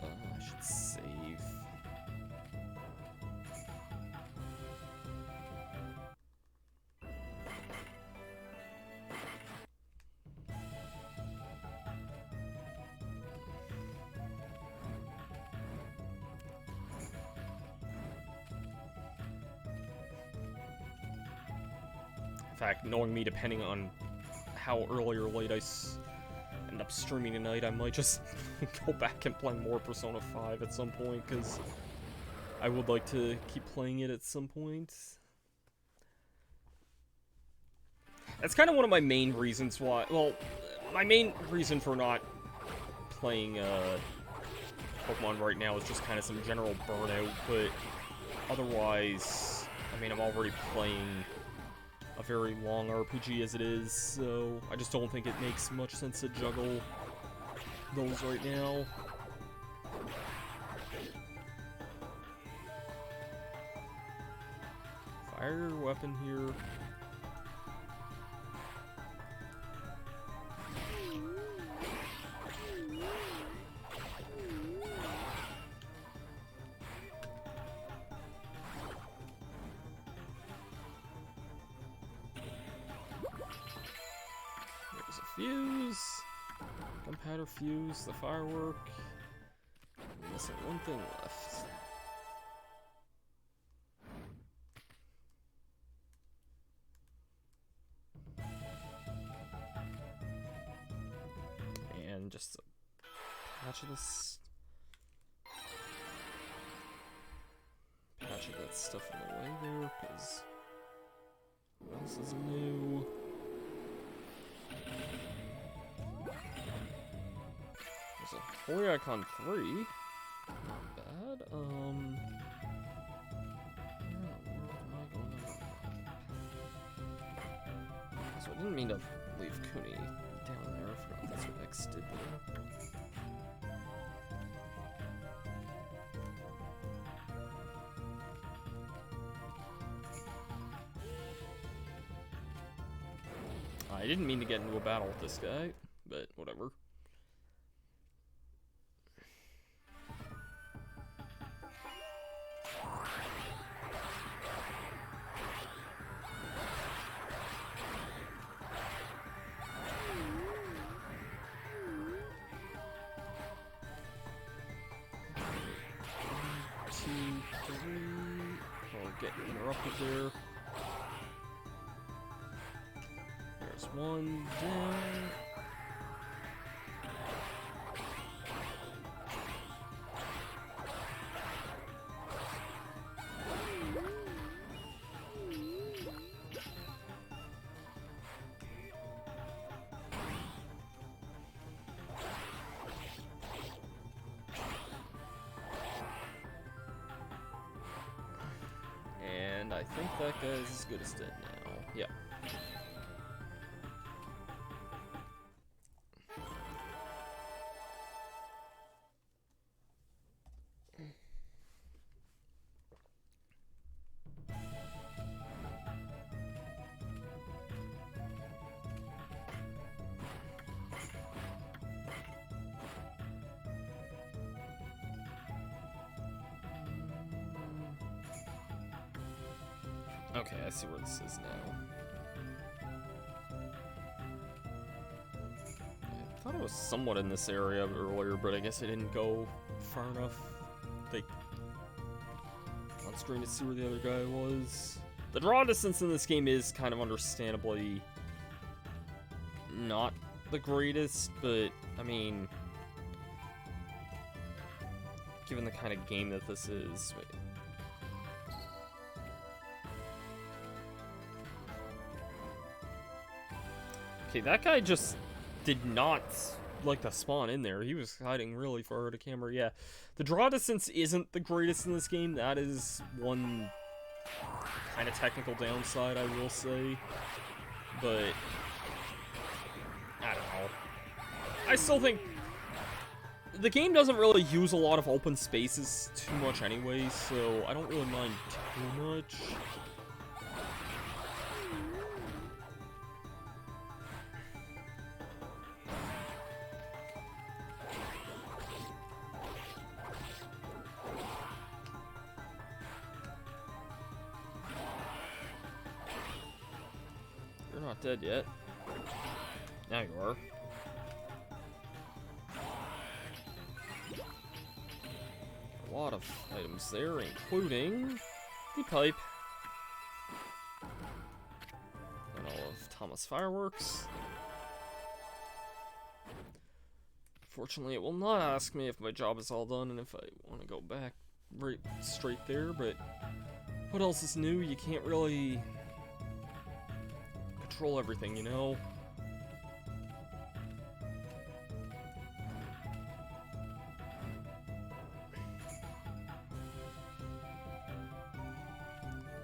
I should save. In fact, knowing me, depending on how early or late I end up streaming tonight, I might just go back and play more Persona 5 at some point, because I would like to keep playing it at some point. That's kind of one of my main reasons why, well, my main reason for not playing Pokemon right now is just kind of some general burnout, but otherwise, I mean, I'm already playing a very long RPG as it is, so I just don't think it makes much sense to juggle those right now. Fire your weapon here. Fuse, gunpowder fuse, the firework. I'm missing one thing left. And just a patch of this. Patch of that stuff in the way there, because what else is new? There's a Holy Icon 3. Not bad. have Kuni down there. I forgot that's what X did there. I didn't mean to get into a battle with this guy, but whatever. Get interrupted there. There's one down. And I think that guy's as good as dead now. Yep. Okay, I see where this is now. I thought it was somewhat in this area earlier, but I guess I didn't go far enough. Like, on screen to see where the other guy was. The draw distance in this game is kind of understandably not the greatest, but I mean, given the kind of game that this is. Wait. Okay, that guy just did not like to spawn in there. He was hiding really far out of camera. Yeah, the draw distance isn't the greatest in this game. That is one kind of technical downside, I will say. But I don't know. I still think the game doesn't really use a lot of open spaces too much anyway, so I don't really mind too much. You're not dead yet. Now you are. A lot of items there, including the pipe. And all of Thomas' fireworks. Fortunately, it will not ask me if my job is all done and if I want to go back right straight there, but what else is new? You can't really control everything, you know?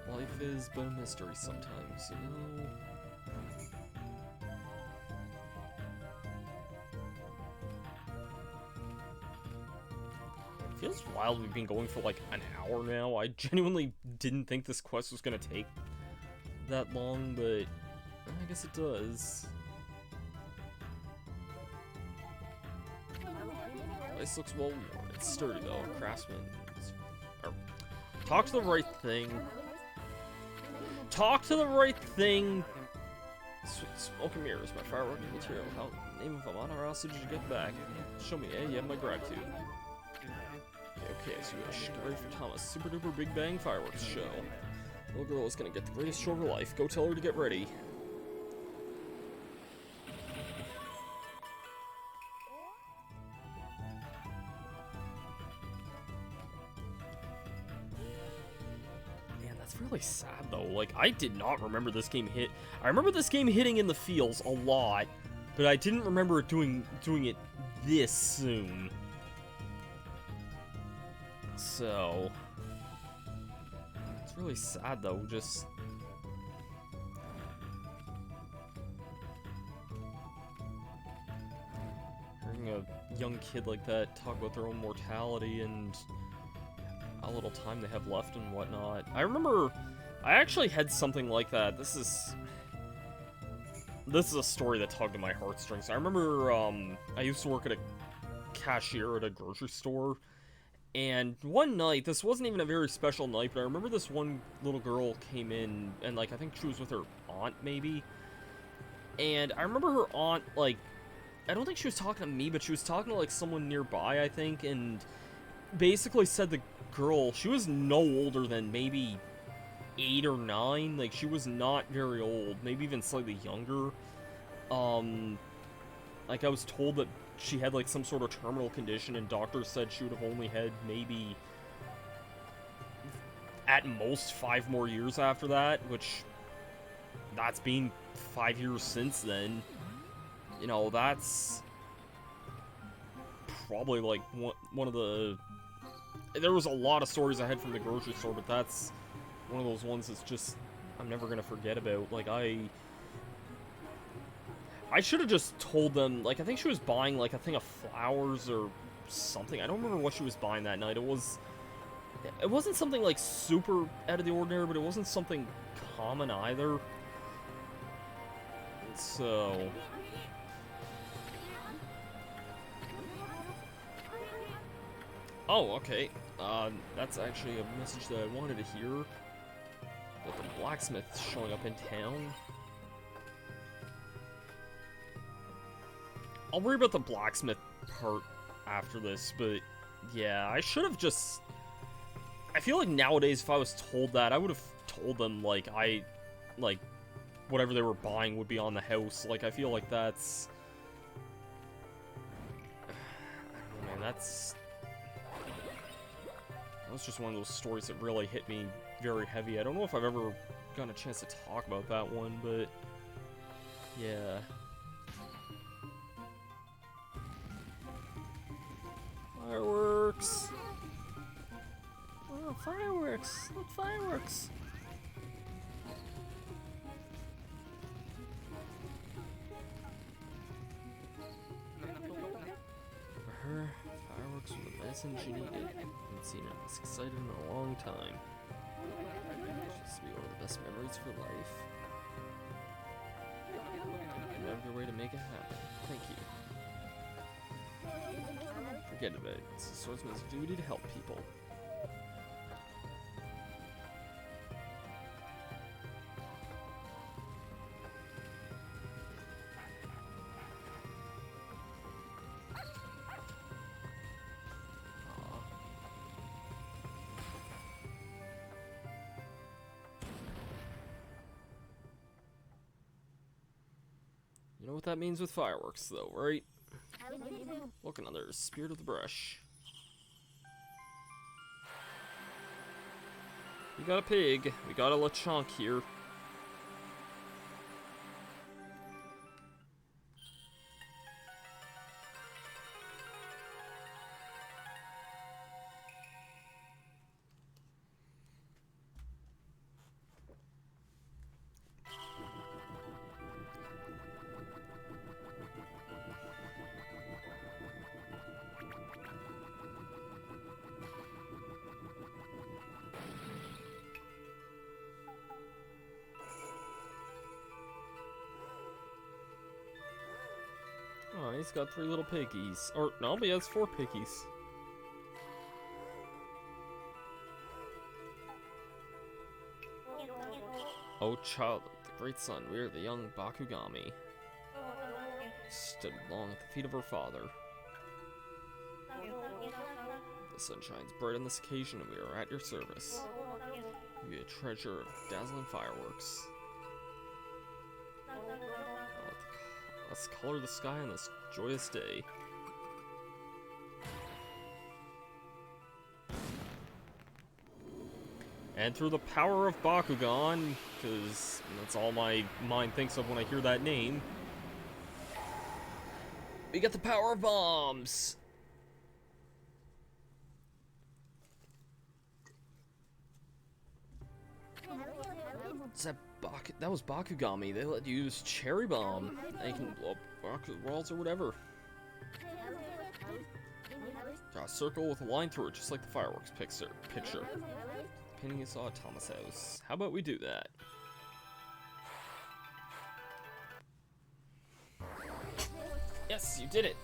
Life is but a mystery sometimes, you know? It feels wild we've been going for like an hour now. I genuinely didn't think this quest was gonna take that long, but I guess it does. This looks well worn. It's sturdy though. Craftsman. Talk to the right thing. Talk to the right thing. Okami is my fireworking material. How name of Amana, or else did you get back? Show me, eh? You have my gratitude. Okay, so you wish. Get ready for Thomas' super duper big bang fireworks show. Little girl is gonna get the greatest show of her life. Go tell her to get ready. Really sad though. Like, I did not remember this game hit. I remember this game hitting in the feels a lot, but I didn't remember it doing it this soon. So it's really sad though. Just a young kid like that talk about their own mortality and how little time they have left and whatnot. I remember I actually had something like that. This is a story that tugged at my heartstrings. I remember I used to work at a cashier at a grocery store, and one night, this wasn't even a very special night, but I remember this one little girl came in, and, like, I think she was with her aunt, maybe, and I remember her aunt, like, I don't think she was talking to me, but she was talking to, like, someone nearby, I think, and basically said the girl, she was no older than maybe 8 or 9, like, she was not very old, maybe even slightly younger. Like, I was told that she had, like, some sort of terminal condition, and doctors said she would have only had maybe, at most, 5 more years after that, which, that's been 5 years since then. You know, that's probably, like, one of the... There was a lot of stories I had from the grocery store, but that's one of those ones that's just, I'm never gonna forget about. Like, I should have just told them, like, I think she was buying, like, a thing of flowers or something. I don't remember what she was buying that night. It wasn't something, like, super out of the ordinary, but it wasn't something common either. So... Oh, okay. That's actually a message that I wanted to hear. That the blacksmith's showing up in town. I'll worry about the blacksmith part after this, but yeah, I should have just... I feel like nowadays, if I was told that, I would have told them, like, whatever they were buying would be on the house. Like, I feel like that's... I don't know, man, that's... That was just one of those stories that really hit me very heavy. I don't know if I've ever gotten a chance to talk about that one, but... Yeah... Fireworks! Oh, fireworks! Look, fireworks! For her, fireworks were the medicine she needed. I haven't seen her this excited in a long time. Just to be one of the best memories of her life. You have your way to make it happen. Thank you. Forget about it. It's a swordsman's duty to help people. You know what that means with fireworks, though, right? Look, another Spirit of the Brush. We got a pig. We got a Lechonk here. Oh, he's got 3 little piggies. Or, no, he has 4 piggies. Oh, child of the great sun, we are the young Bakugami. Stood long at the feet of her father. The sun shines bright on this occasion, and we are at your service. You a treasure of dazzling fireworks. Let's color the sky on this joyous day. And through the power of Bakugan, because that's all my mind thinks of when I hear that name, we get the power of bombs! What's that? That was Bakugami. They let you use Cherry Bomb. And you can blow up walls or whatever. Draw a circle with a line through it, just like the fireworks picture. Painting you saw at Thomas' house. How about we do that? Yes, you did it!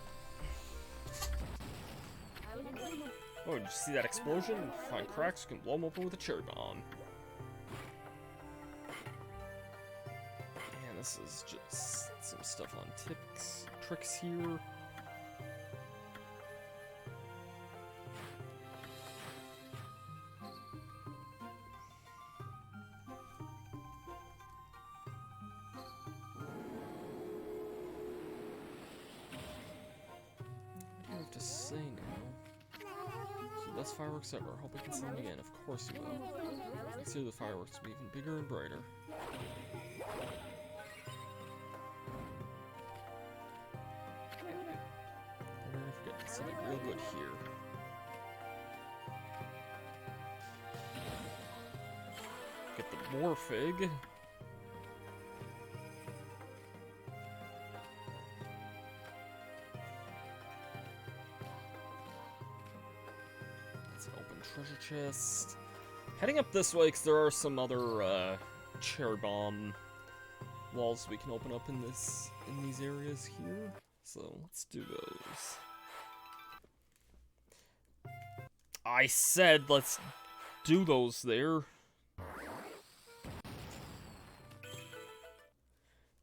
Oh, did you see that explosion? Find cracks, you can blow them open with a cherry bomb. Man, this is just some stuff on tricks here. To say now. So best fireworks ever. Hope I can see them again. Of course you will. Consider the fireworks to be even bigger and brighter. Don't ever forget to something real good here. Get the Morphig. Treasure chest. Heading up this way because there are some other cherry bomb walls we can open up in these areas here. So let's do those. I said let's do those there.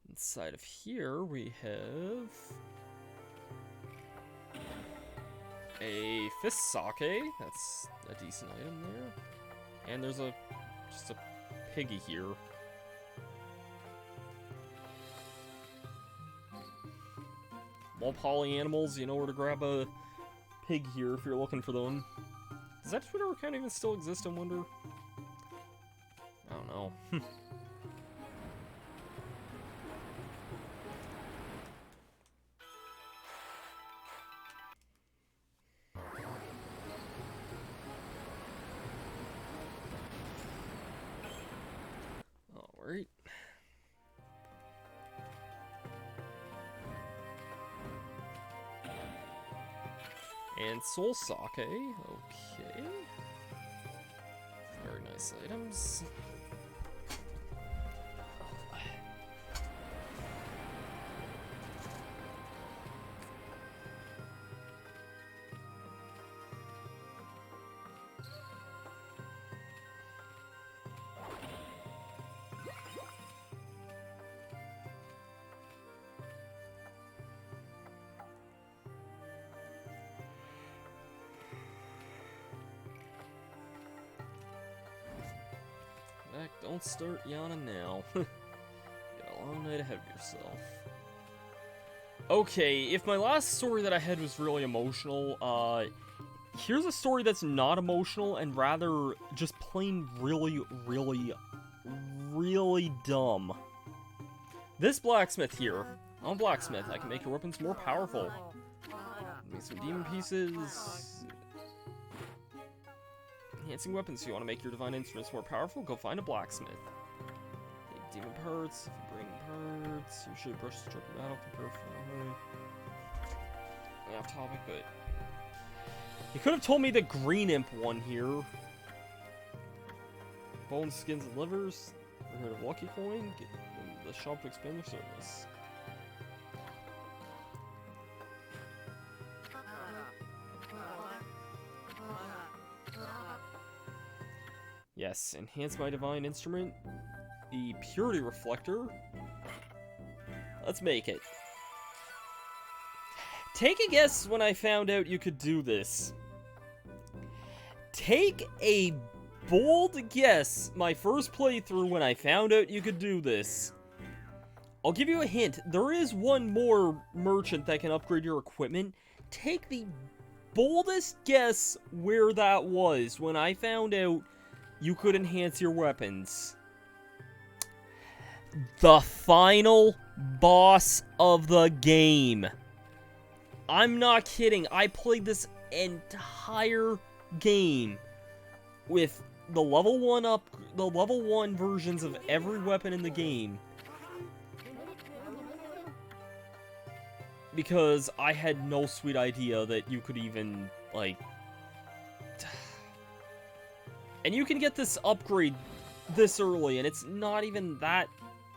Inside of here we have a fist sake. That's a decent item there. And there's just a piggy here. All poly animals, you know where to grab a pig here if you're looking for them. Does that Twitter account even still exist, I wonder? I don't know. Alright. And soul sake. Okay. Very nice items. Don't start yawning now. You got a long night ahead of yourself. Okay, if my last story that I had was really emotional, here's a story that's not emotional and rather just plain really, really, really dumb. This blacksmith here. I'm a blacksmith. I can make your weapons more powerful. Make some demon pieces. Enhancing weapons. You want to make your divine instruments more powerful? Go find a blacksmith. Make demon parts. If you bring parts, usually brush the stroke of battle. Prepare for off topic, but you could have told me the green imp one here. Bones, skins, and livers. I heard of lucky coin. Get the shop to expand their service. Yes, enhance my divine instrument. The purity reflector. Let's make it. Take a guess when I found out you could do this. Take a bold guess my first playthrough when I found out you could do this. I'll give you a hint. There is one more merchant that can upgrade your equipment. Take the boldest guess where that was when I found out you could enhance your weapons. The final boss of the game. I'm not kidding. I played this entire game with the level 1 versions of every weapon in the game. because I had no sweet idea that you could even, like... And you can get this upgrade this early, and it's not even that,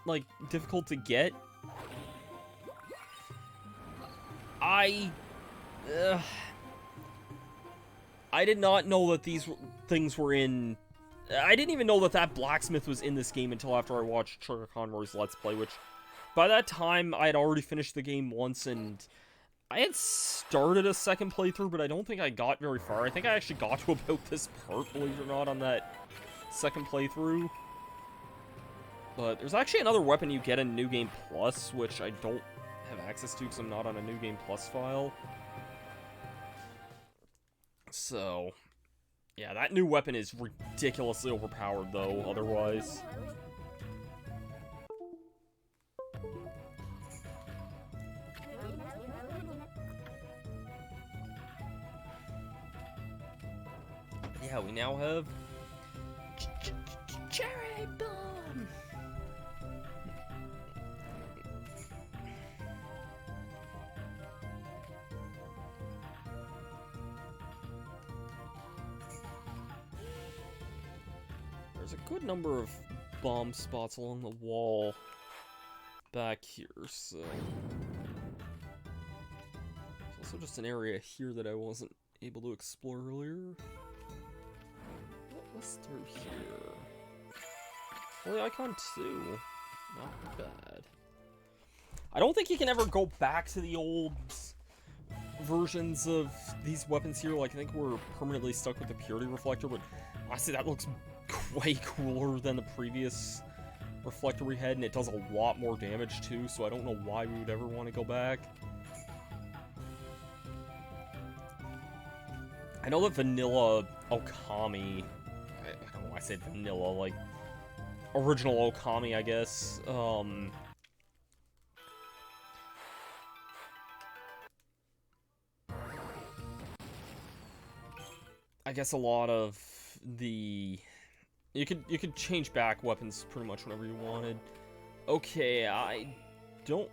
like, difficult to get. I did not know that these things were in... I didn't even know that that blacksmith was in this game until after I watched Sugar Conroy's Let's Play, which... By that time, I had already finished the game once, and I had started a second playthrough, but I don't think I got very far. I think I actually got to about this part, believe it or not, on that second playthrough. But there's actually another weapon you get in New Game Plus, which I don't have access to because I'm not on a New Game Plus file. So, yeah, that new weapon is ridiculously overpowered, though, otherwise. Yeah, we now have Cherry Bomb. There's a good number of bomb spots along the wall back here, so there's also just an area here that I wasn't able to explore earlier. Let's through here. Well, the icon too. Not bad. I don't think you can ever go back to the old versions of these weapons here. Like, I think we're permanently stuck with the Purity Reflector, but honestly, that looks way cooler than the previous reflector we had, and it does a lot more damage too, so I don't know why we would ever want to go back. I know that vanilla Okami... I don't know why I said vanilla, like, original Okami, I guess, I guess a lot of the... You could change back weapons pretty much whenever you wanted. Okay, I don't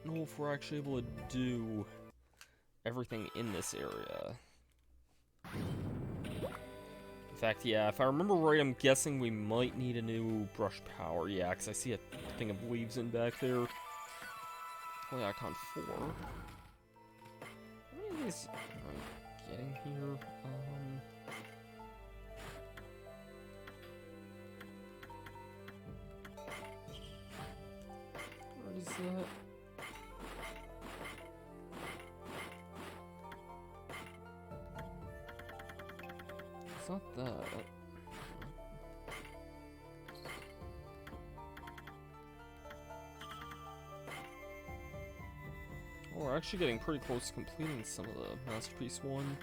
know if we're actually able to do everything in this area. In fact, yeah, if I remember right, I'm guessing we might need a new brush power. Yeah, because I see a thing of leaves in back there. Play icon 4. How many of these am I getting here? What is that? It's not that. Oh, we're actually getting pretty close to completing some of the Masterpiece 1.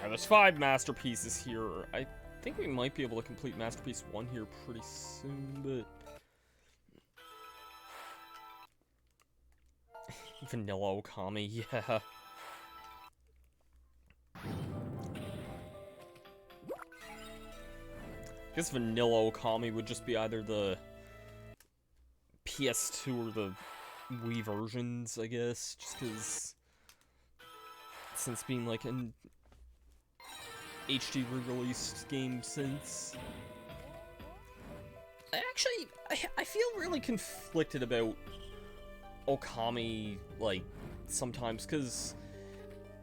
Yeah, there's 5 Masterpieces here. I think we might be able to complete Masterpiece 1 here pretty soon, but... Vanilla Okami, yeah. I guess vanilla Okami would just be either the PS2 or the Wii versions, I guess, just because since being like an HD re-released game since. I feel really conflicted about Okami, like, sometimes, because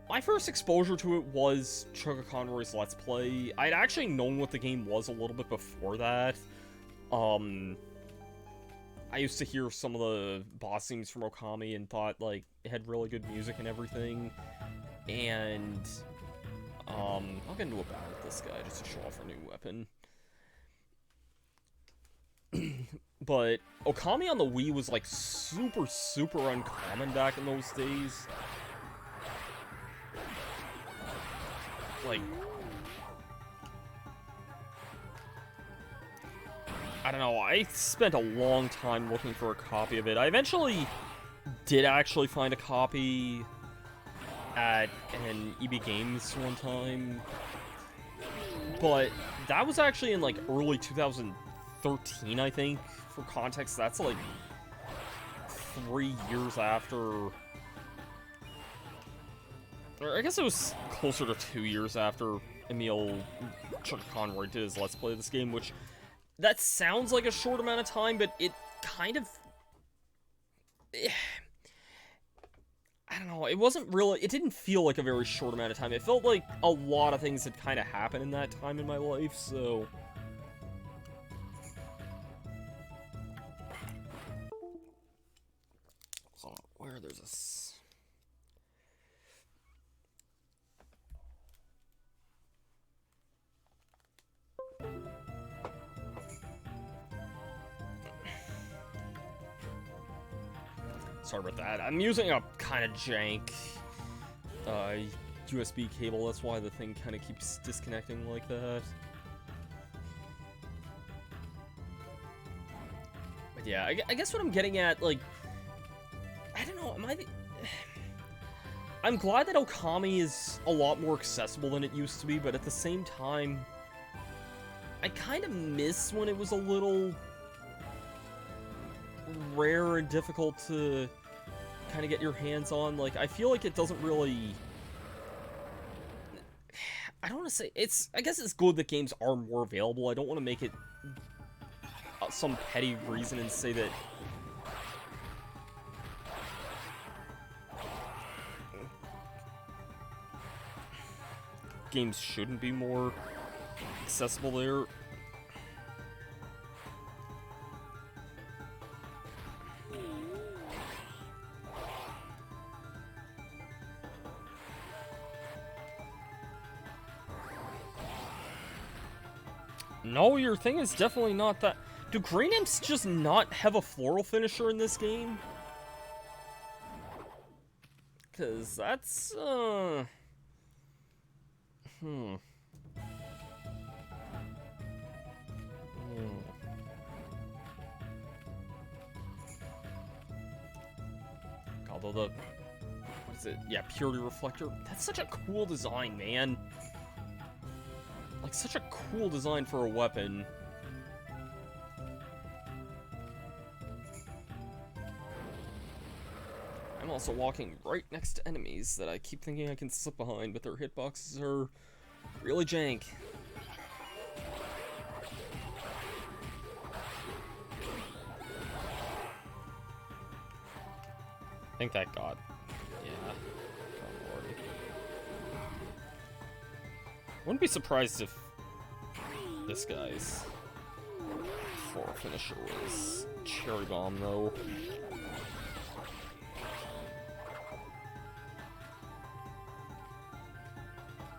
my first exposure to it was Sugar Conroy's Let's Play. I'd actually known what the game was a little bit before that. I used to hear some of the boss themes from Okami and thought, like, it had really good music and everything. And, I'll get into a battle with this guy just to show off our new weapon. But Okami on the Wii was, like, super, super uncommon back in those days. Like, I don't know, I spent a long time looking for a copy of it. I eventually did actually find a copy at an EB Games one time, but that was actually in, like, early 2013, I think. For context, that's, like, 3 years after... Or I guess it was closer to 2 years after Emil Conroy did his Let's Play of this game, which... That sounds like a short amount of time, but it kind of... I don't know, it wasn't really... It didn't feel like a very short amount of time. It felt like a lot of things had kind of happened in that time in my life, so... Hold on, where there's a... Sorry about that. I'm using a kind of jank USB cable. That's why the thing kind of keeps disconnecting like that. But yeah, I guess what I'm getting at, like, I don't know, I'm glad that Okami is a lot more accessible than it used to be, but at the same time, I kind of miss when it was a little rare and difficult to kind of get your hands on. Like, I feel like it doesn't really... I don't want to say... I guess it's good that games are more available. I don't want to make it some petty reason and say that... games shouldn't be more accessible there. No, your thing is definitely not that... Do green imps just not have a floral finisher in this game? Because that's, God, although the... What is it? Yeah, Purity Reflector. That's such a cool design, man. Like, such a cool design for a weapon. I'm also walking right next to enemies that I keep thinking I can slip behind, but their hitboxes are really jank. I think that got... Yeah. Wouldn't be surprised if this guy's floral finisher was Cherry Bomb, though.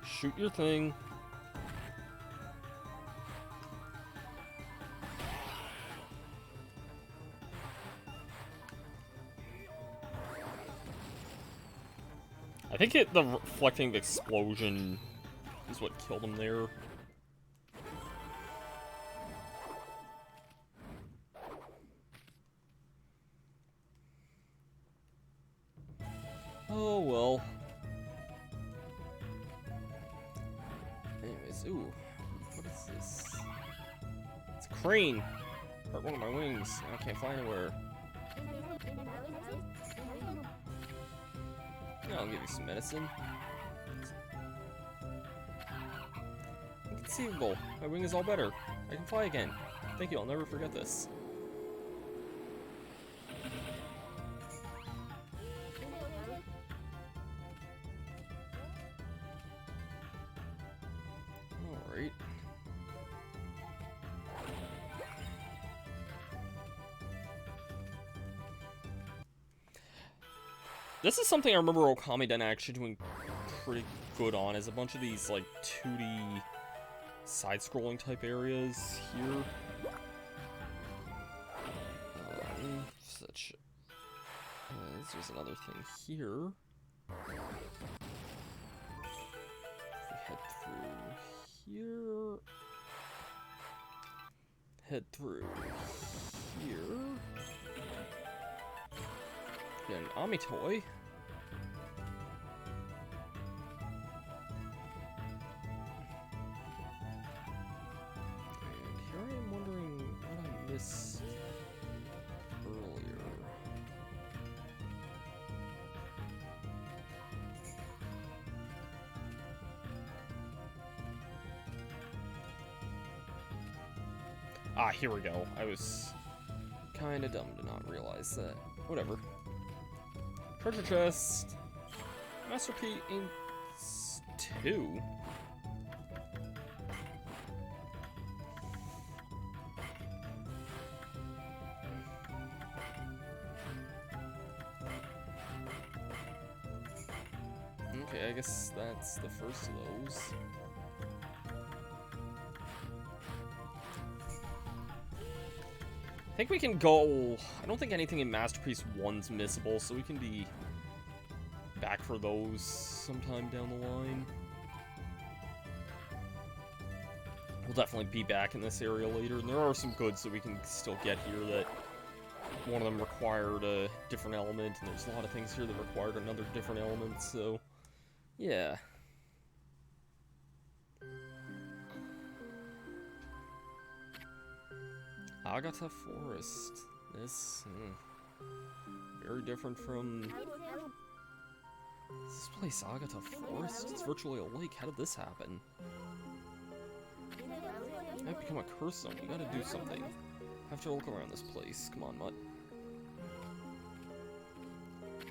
Shoot your thing. I think the reflecting explosion is what killed him there. Oh well. Anyways, ooh, what is this? It's a crane. Hurt one of my wings. I can't fly anywhere. Yeah, I'll give you some medicine. Inconceivable. My wing is all better. I can fly again. Thank you, I'll never forget this. Alright. This is something I remember Ōkamiden actually doing pretty good on, is a bunch of these, like, 2D side-scrolling type areas here. There's another thing here. If we head through here... Head through here... Get an Ami toy. And here I am wondering what I missed earlier. Ah, here we go. I was kinda dumb to not realize that. Whatever. Treasure chest. Masterpiece 2. Okay, I guess that's the first of those. I think we can go... I don't think anything in Masterpiece 1's missable, so we can be back for those sometime down the line. We'll definitely be back in this area later, and there are some goods that we can still get here that one of them required a different element, and there's a lot of things here that required another different element, so yeah. Agata Forest. This, very different from... Is this place Agata Forest? It's virtually a lake. How did this happen? I've become a curse zone. You gotta do something. I have to look around this place. Come on, Mutt.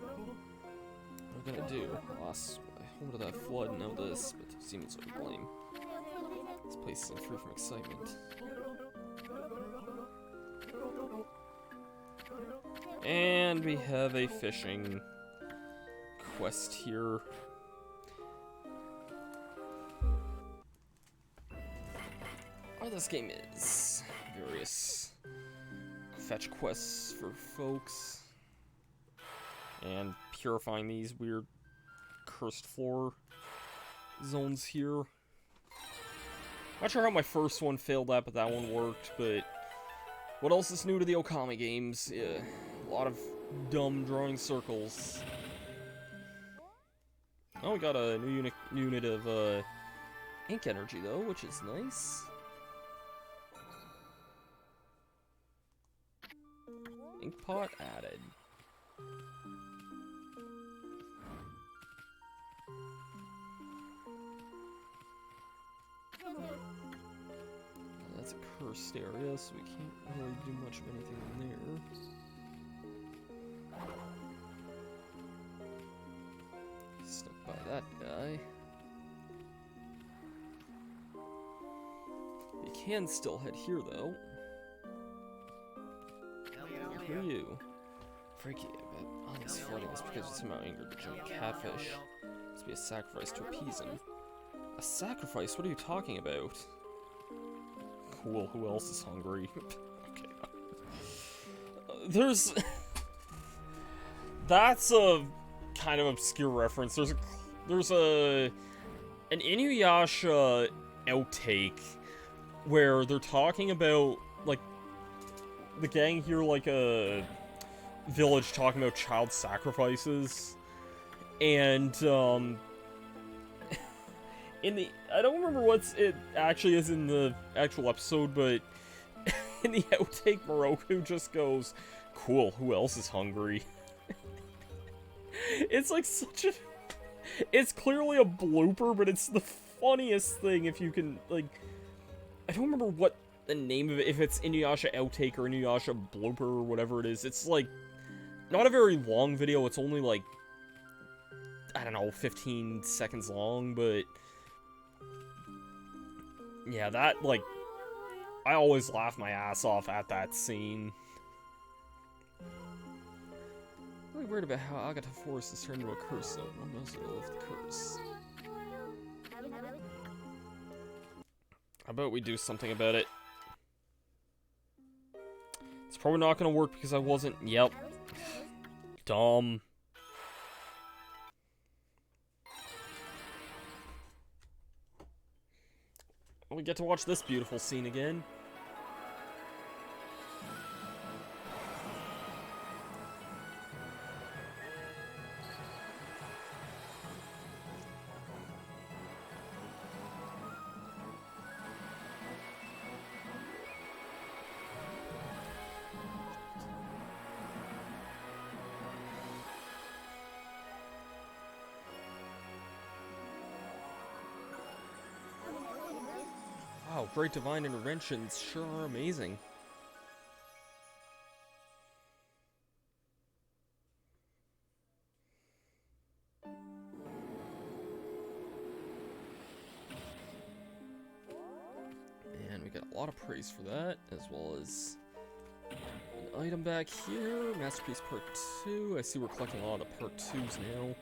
What am I gonna do? Lost home to that flood, now this, but demons are to blame. This place isn't free from excitement. And we have a fishing quest here. Oh, this game is various fetch quests for folks and purifying these weird cursed floor zones here. Not sure how my first one failed at, but that one worked. But what else is new to the Okami games? Yeah, a lot of dumb drawing circles. Oh, we got a new unit of ink energy though, which is nice. Ink pot added. That's a cursed area, so we can't really do much of anything in there. Stuck by that guy. We can still head here, though. Who are you? Freaky, I bet all this flooding is because of somehow angered the giant catfish. Must be a sacrifice to appease him. A sacrifice? What are you talking about? Cool, who else is hungry? Okay. There's... That's a kind of obscure reference. There's an Inuyasha outtake where they're talking about, like, the gang here, like a village talking about child sacrifices, and in the, I don't remember what it actually is in the actual episode, but in the outtake, Moroku just goes, "Cool, who else is hungry?" It's like such a, it's clearly a blooper, but it's the funniest thing if you can, like, I don't remember what the name of it, if it's Inuyasha outtake or Inuyasha blooper or whatever it is. It's like not a very long video, it's only like, I don't know, 15 seconds long, but yeah, that, like, I always laugh my ass off at that scene. I'm really worried about how Agata Forest has turned into a curse zone. One knows how to lift the curse. How about we do something about it? It's probably not gonna work because I wasn't... Yep. Dumb. We get to watch this beautiful scene again. wow, great divine interventions sure are amazing. And we got a lot of praise for that, as well as an item back here. Masterpiece Part 2. I see we're collecting a lot of the Part 2s now.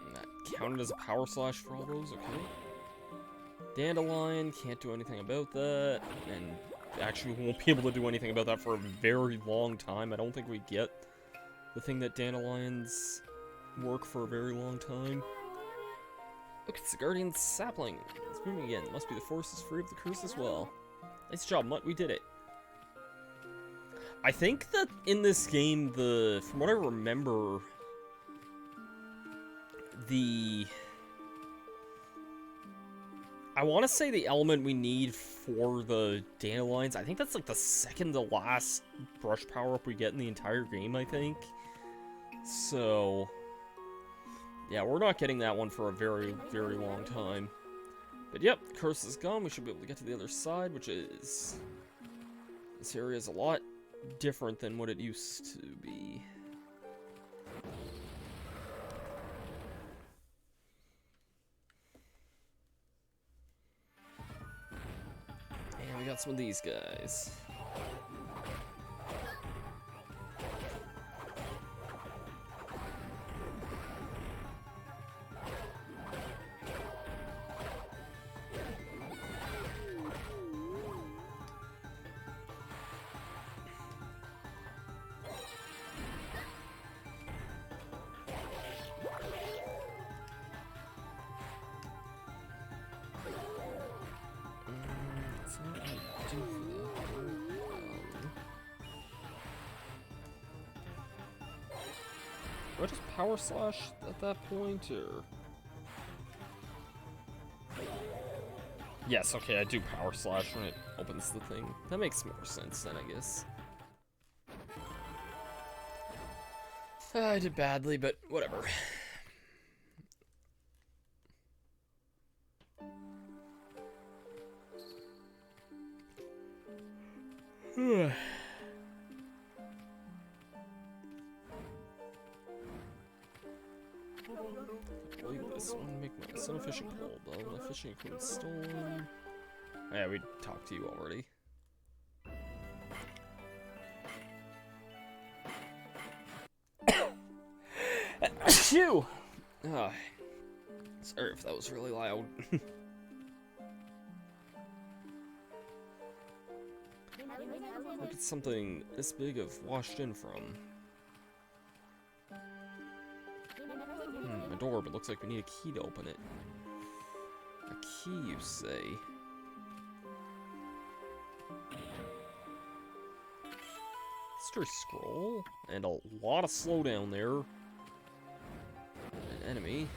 And that counted as a power slash for all those, okay. Dandelion, can't do anything about that, and actually we won't be able to do anything about that for a very long time. I don't think we get the thing that dandelions work for a very long time. Look, it's the Guardian Sapling. It's moving again. Must be the force is free of the curse as well. Nice job, Mutt. We did it. I think that in this game, from what I remember, I want to say the element we need for the dandelions, I think that's like the second to last brush power-up we get in the entire game, I think. So, yeah, we're not getting that one for a very, very long time. But yep, the curse is gone. We should be able to get to the other side, which is... This area is a lot different than what it used to be. And we got some of these guys. Do I just power slash at that point, or? Yes, okay, I do power slash when it opens the thing. That makes more sense then, I guess. I did badly, but whatever. Leave this one, make my son a fishing pole, but my fishing equipment stolen. Yeah, we talked to you already. Phew! Sorry if that was really loud. Where did something this big have washed in from? A door, but looks like we need a key to open it. A key, you say? History scroll, and a lot of slowdown there. An enemy.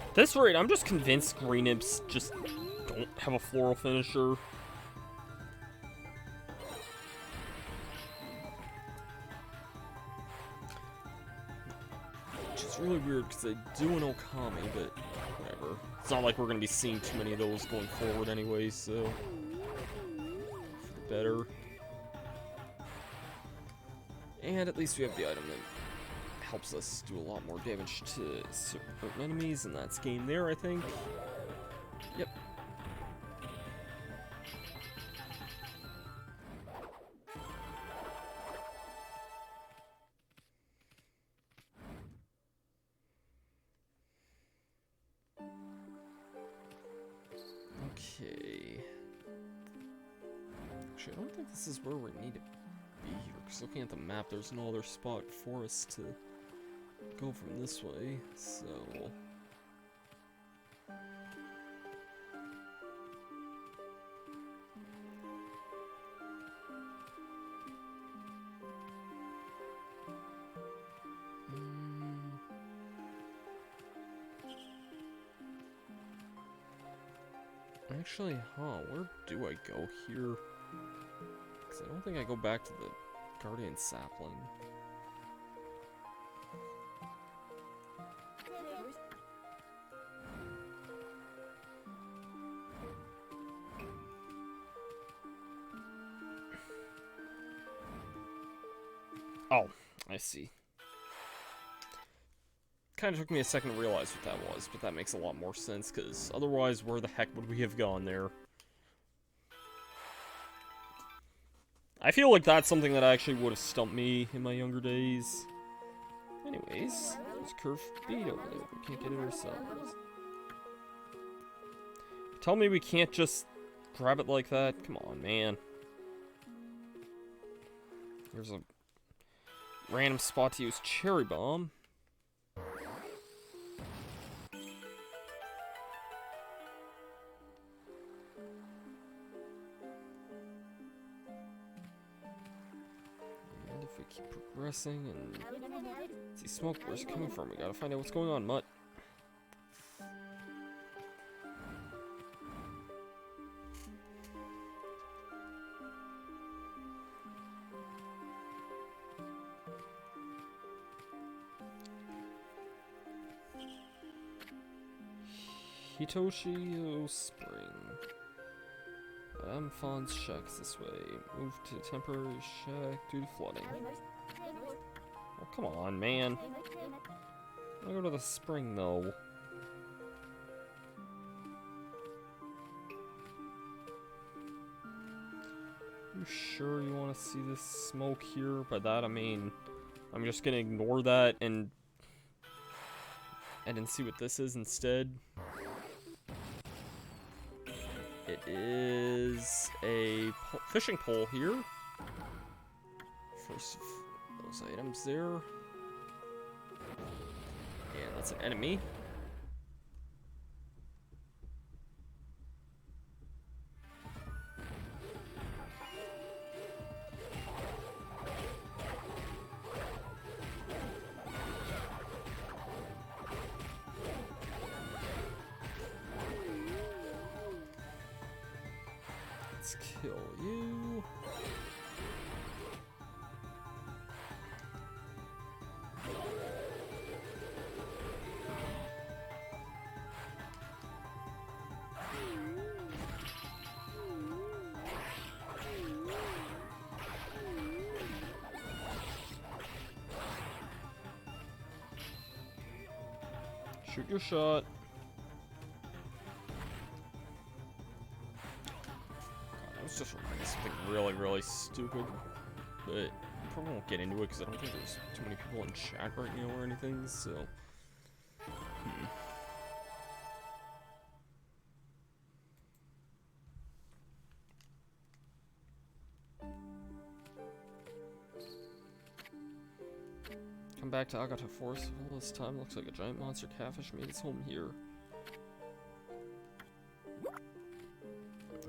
At this rate, I'm just convinced green imps just don't have a floral finisher. Which is really weird because they do an Okami, but whatever. It's not like we're going to be seeing too many of those going forward anyway, so... for the better. And at least we have the item that helps us do a lot more damage to certain enemies, and that's game there, I think. Yep. Okay. Actually, I don't think this is where we need to be here, because looking at the map, there's no other spot for us to go from this way, so... Actually, where do I go here? Because I don't think I go back to the Guardian Sapling. Oh, I see. Kind of took me a second to realize what that was, but that makes a lot more sense, because otherwise, where the heck would we have gone there? I feel like that's something that actually would have stumped me in my younger days. Anyways, there's curved feet over there. We can't get it ourselves. Tell me we can't just grab it like that? Come on, man. Here's a random spot to use Cherry Bomb. And if we keep progressing and see smoke, where's it coming from? We gotta find out what's going on, Mutt. Hitoshio Spring. Madame Fawn's shack is this way. Move to temporary shack due to flooding. Oh, come on, man. I go to the spring, though. You sure you want to see this smoke here? By that, I mean, I'm just gonna ignore that and then see what this is instead. It is a fishing pole here. First of those items there. And that's an enemy. Let's kill you. Shoot your shot. Just reminding me of something really, really stupid, but I probably won't get into it because I don't think there's too many people in chat right now or anything, so... Come back to Agata Forest. All this time looks like a giant monster catfish made its home here.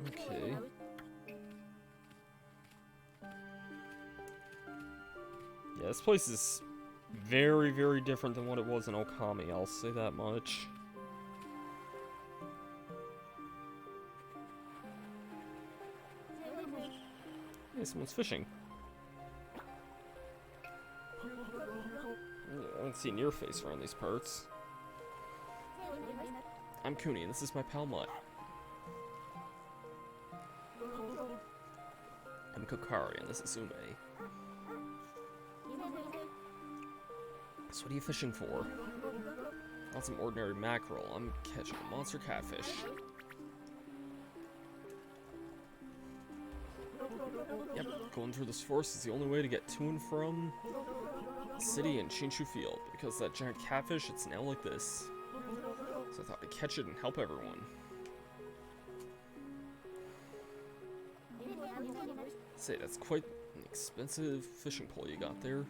Okay. Yeah, this place is very, very different than what it was in Okami, I'll say that much. Hey, someone's fishing. I haven't seen your face around these parts. I'm Kuni, and this is my pal Mutt. I'm Kokari, and this is Ume. So what are you fishing for? Not some ordinary mackerel. I'm catching a monster catfish. Yep, going through this forest is the only way to get to and from the city and Shinshu Field. Because that giant catfish, it's now like this. So I thought I'd catch it and help everyone. Say, that's quite an expensive fishing pole you got there.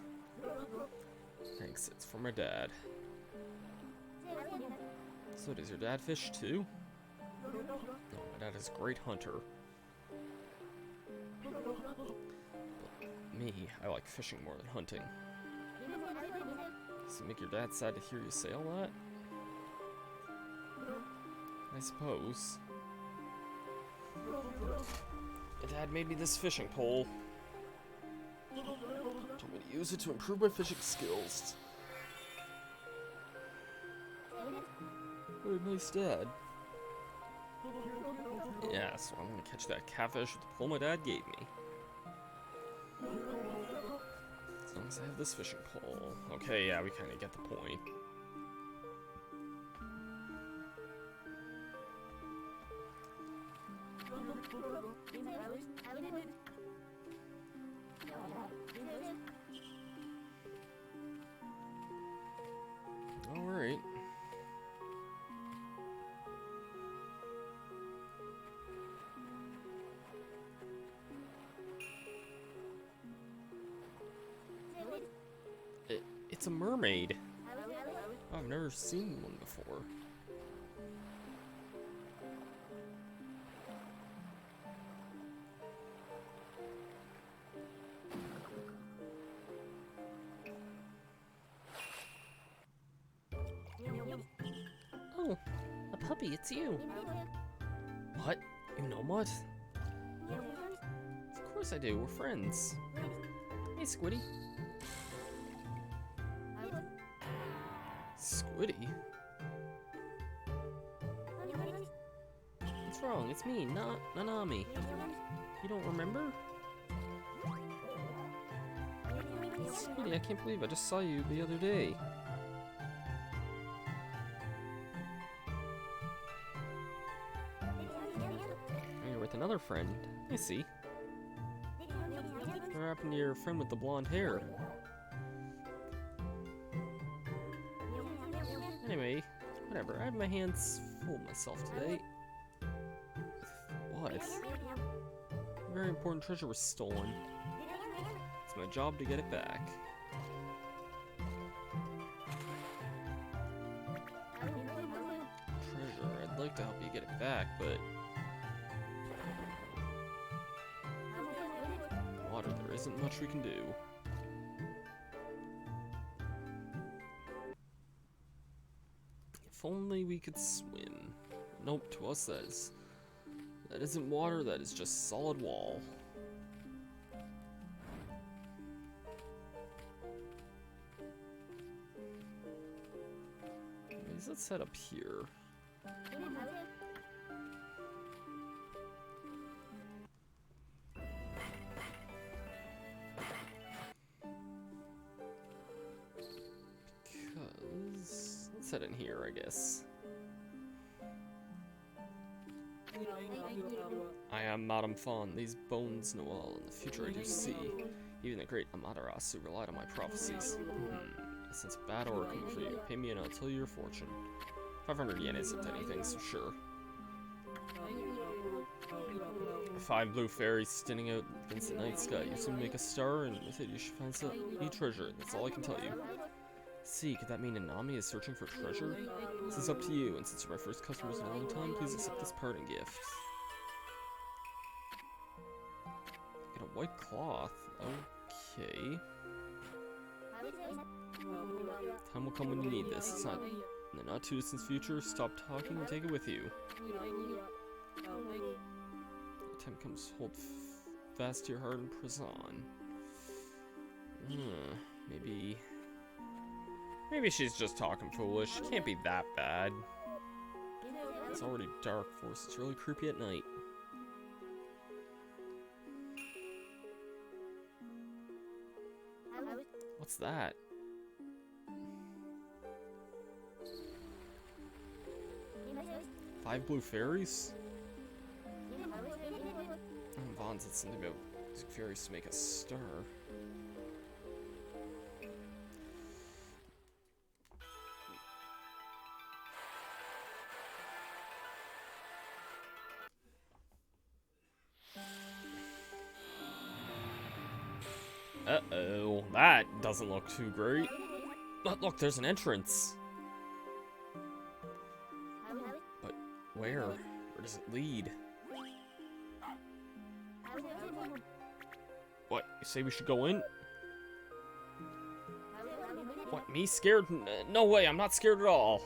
Thanks, it's from my dad. So does your dad fish too? No, my dad is a great hunter. But me, I like fishing more than hunting. Does it make your dad sad to hear you say all that? I suppose. My dad made me this fishing pole. Told me to use it to improve my fishing skills. What a nice dad. Yeah, so I'm gonna catch that catfish with the pole my dad gave me. As long as I have this fishing pole. Okay, yeah, we kind of get the point. Alright. It's a mermaid. Oh, I've never seen one before. Oh, a puppy, it's you. What? You know what? Of course I do, we're friends. Hey, Squiddy. Squiddy? What's wrong? It's me, not Nanami. You don't remember? Squiddy, I can't believe I just saw you the other day. You're with another friend. I see. What happened to your friend with the blonde hair? Anyway, whatever. I have my hands full of myself today. What? A very important treasure was stolen. It's my job to get it back. Treasure, I'd like to help you get it back, but... water, there isn't much we can do. If only we could swim. Nope, to us that isn't water, that is just solid wall. Anyways, let's head up here. Let's head in here, I guess. I am Madame Fawn. These bones know all. In the future I do see. Even the great Amaterasu relied on my prophecies. Since bad aura come for you, pay me and I'll tell you your fortune. 500 yen isn't anything, so sure. 5 blue fairies standing out against the night sky. You soon make a star, and with it you should find some neat treasure. That's all I can tell you. See, could that mean Nanami is searching for treasure? This is up to you, and since you're my first customers in a long time, please accept this parting gift. Get a white cloth. Okay. Time will come when you need this. It's not in the not too distant future. Stop talking and take it with you. The time comes, hold fast to your heart and press on. Maybe she's just talking foolish. She can't be that bad. It's already dark for us. It's really creepy at night. What's that? Five blue fairies? Vaughn said something about using fairies to make a star. Uh-oh, that doesn't look too great. But look, there's an entrance. But where? Where does it lead? What, you say we should go in? What, me scared? No way, I'm not scared at all.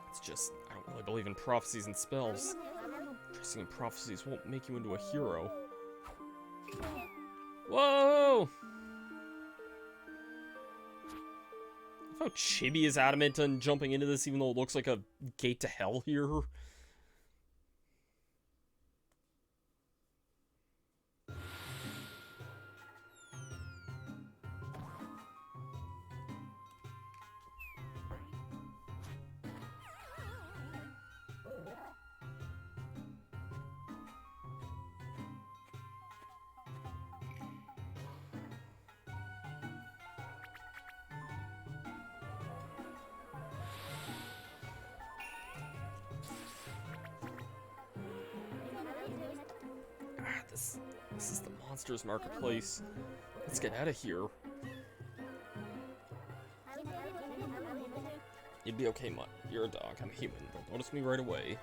It's just, I don't really believe in prophecies and spells. Trusting in prophecies won't make you into a hero. Whoa! I love how Chibi is adamant on jumping into this even though it looks like a gate to hell here. This is the monsters marketplace. Let's get out of here. You'd be okay, Mutt. You're a dog. I'm a human. They'll notice me right away.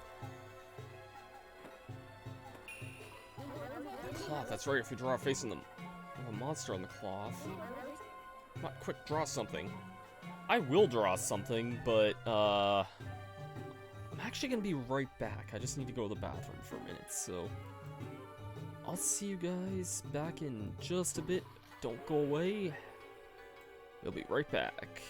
The cloth. That's right. If we draw a face on them, a monster on the cloth. Come on, quick, draw something. I will draw something, but I'm actually gonna be right back. I just need to go to the bathroom for a minute, so I'll see you guys back in just a bit. Don't go away. We'll be right back.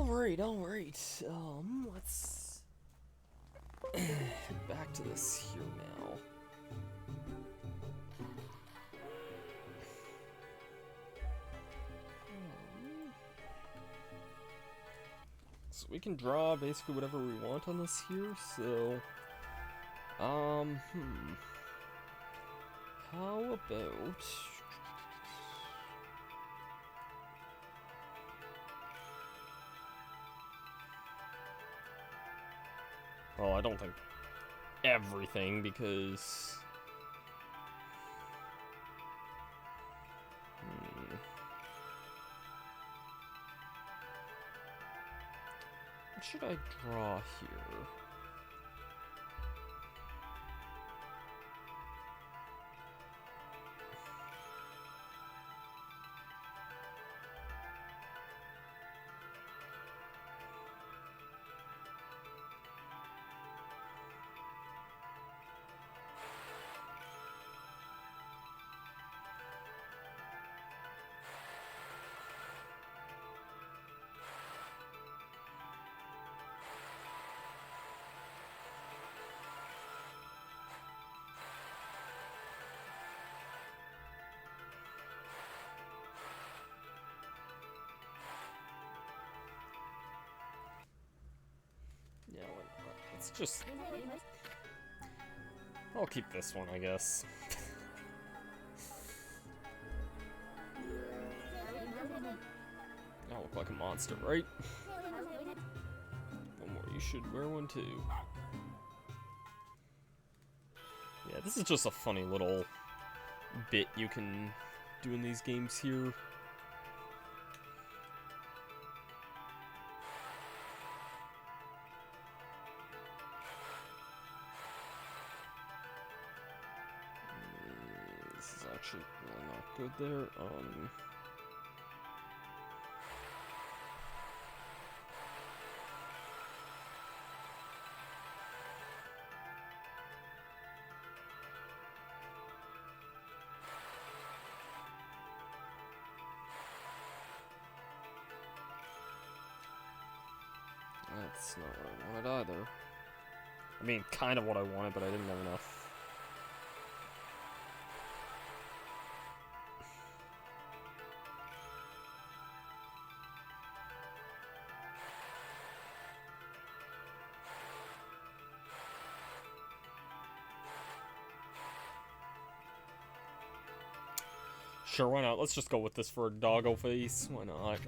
Alright. Let's head back to this here now. So we can draw basically whatever we want on this here, so... How about... Well, I don't think everything, because... What should I draw here? Yeah, let's just... I'll keep this one, I guess. I look like a monster, right? One more, you should wear one too. Yeah, this is just a funny little bit you can do in these games here. This is actually really not good there. That's not what I wanted either. I mean, kind of what I wanted, but I didn't have enough. Sure, why not? Let's just go with this for a doggo face. Why not?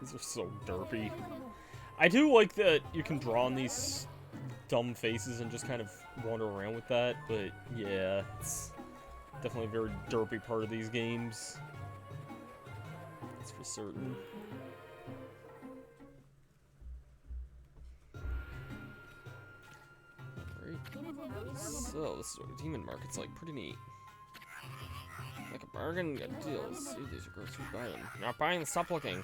These are so derpy. I do like that you can draw on these dumb faces and just kind of wander around with that, but yeah, it's definitely a very derpy part of these games. That's for certain. So, this is what a demon market's like. Pretty neat. Like a bargain, got deals. See, these are groceries, buy them. Not buying, stop looking.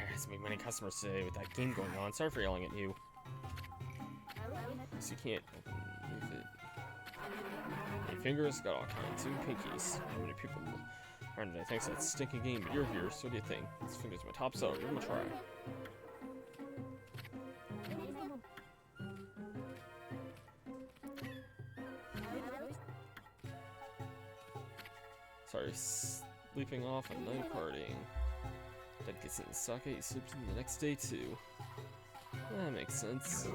There's been many customers today with that game going on. Sorry for yelling at you. So you can't leave it. Your fingers got all kinds of pinkies. How many people around today thanks to that stinking game, but you're here, so what do you think? These fingers are my top seller. Give them a try. Sorry, sleeping off and night partying. Dad gets in the sake, he sleeps in the next day too. That makes sense.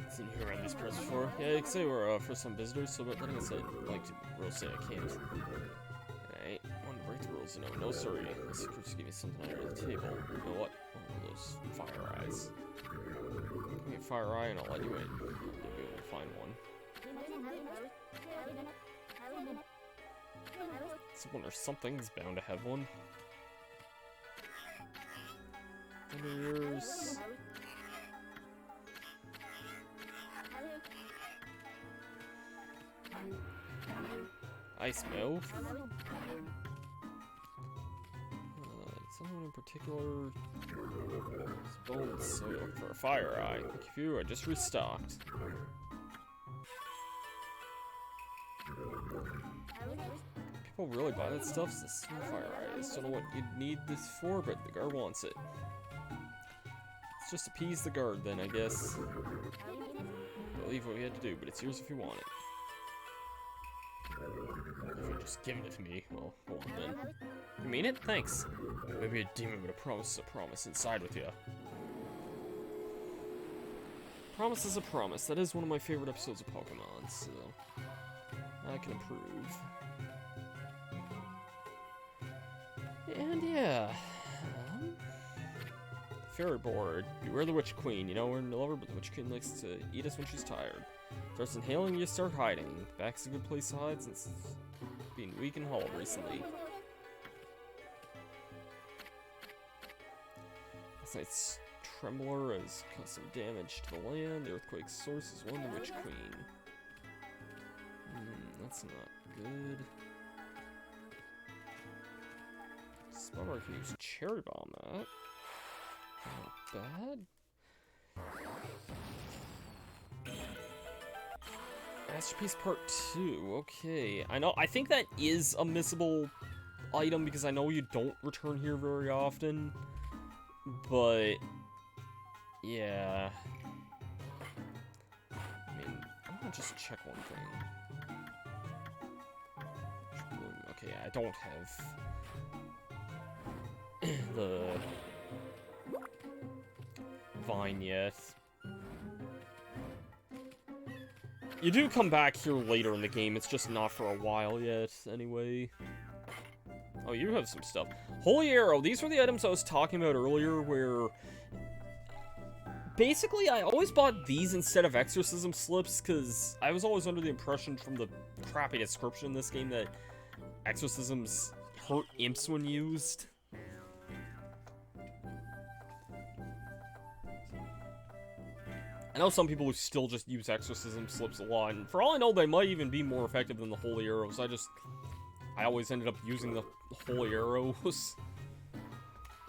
Seen you around these parts before? Yeah, you can say we're first time visitors, so but letting us in, like to real say I can't. Alright, want to break the rules, you know, no sorry. The secrets give me something under the table. You know what? Oh, those fire eyes. Give me a fire eye and I'll let you in. You'll be able to find one. Someone or something's bound to have one. Under yours. Ice mouth. Someone in particular is bold, so for a fire eye. Thank you, I just restocked. People really buy that stuff? It's a fire eyes. Don't know what you'd need this for, but the guard wants it. Let's just appease the guard then, I guess. Believe what we had to do, but it's yours if you want it. If you're just giving it to me, well, hold on then. You mean it? Thanks. Maybe a demon would have promised a promise inside with you. Promise is a promise. That is one of my favorite episodes of Pokemon, so I can approve. And yeah, fairy board. Beware the Witch Queen. You know we're in love her, but the Witch Queen likes to eat us when she's tired. Starts inhaling, you start hiding. The back's a good place to hide since it's being weak and hollow recently. Last night's trembler has caused some damage to the land. The earthquake's source is one, the Witch Queen. That's not good. Spummer can use Cherry Bomb at. Not bad. Masterpiece Part 2. Okay. I think that is a missable item because I know you don't return here very often. But yeah. I mean, I'm gonna just check one thing. Okay, I don't have the vine yet. You do come back here later in the game, it's just not for a while yet, anyway. Oh, you have some stuff. Holy Arrow, these were the items I was talking about earlier, where basically I always bought these instead of exorcism slips, because I was always under the impression from the crappy description in this game that exorcisms hurt imps when used. I know some people who still just use exorcism slips a lot, and for all I know, they might even be more effective than the holy arrows. I always ended up using the holy arrows.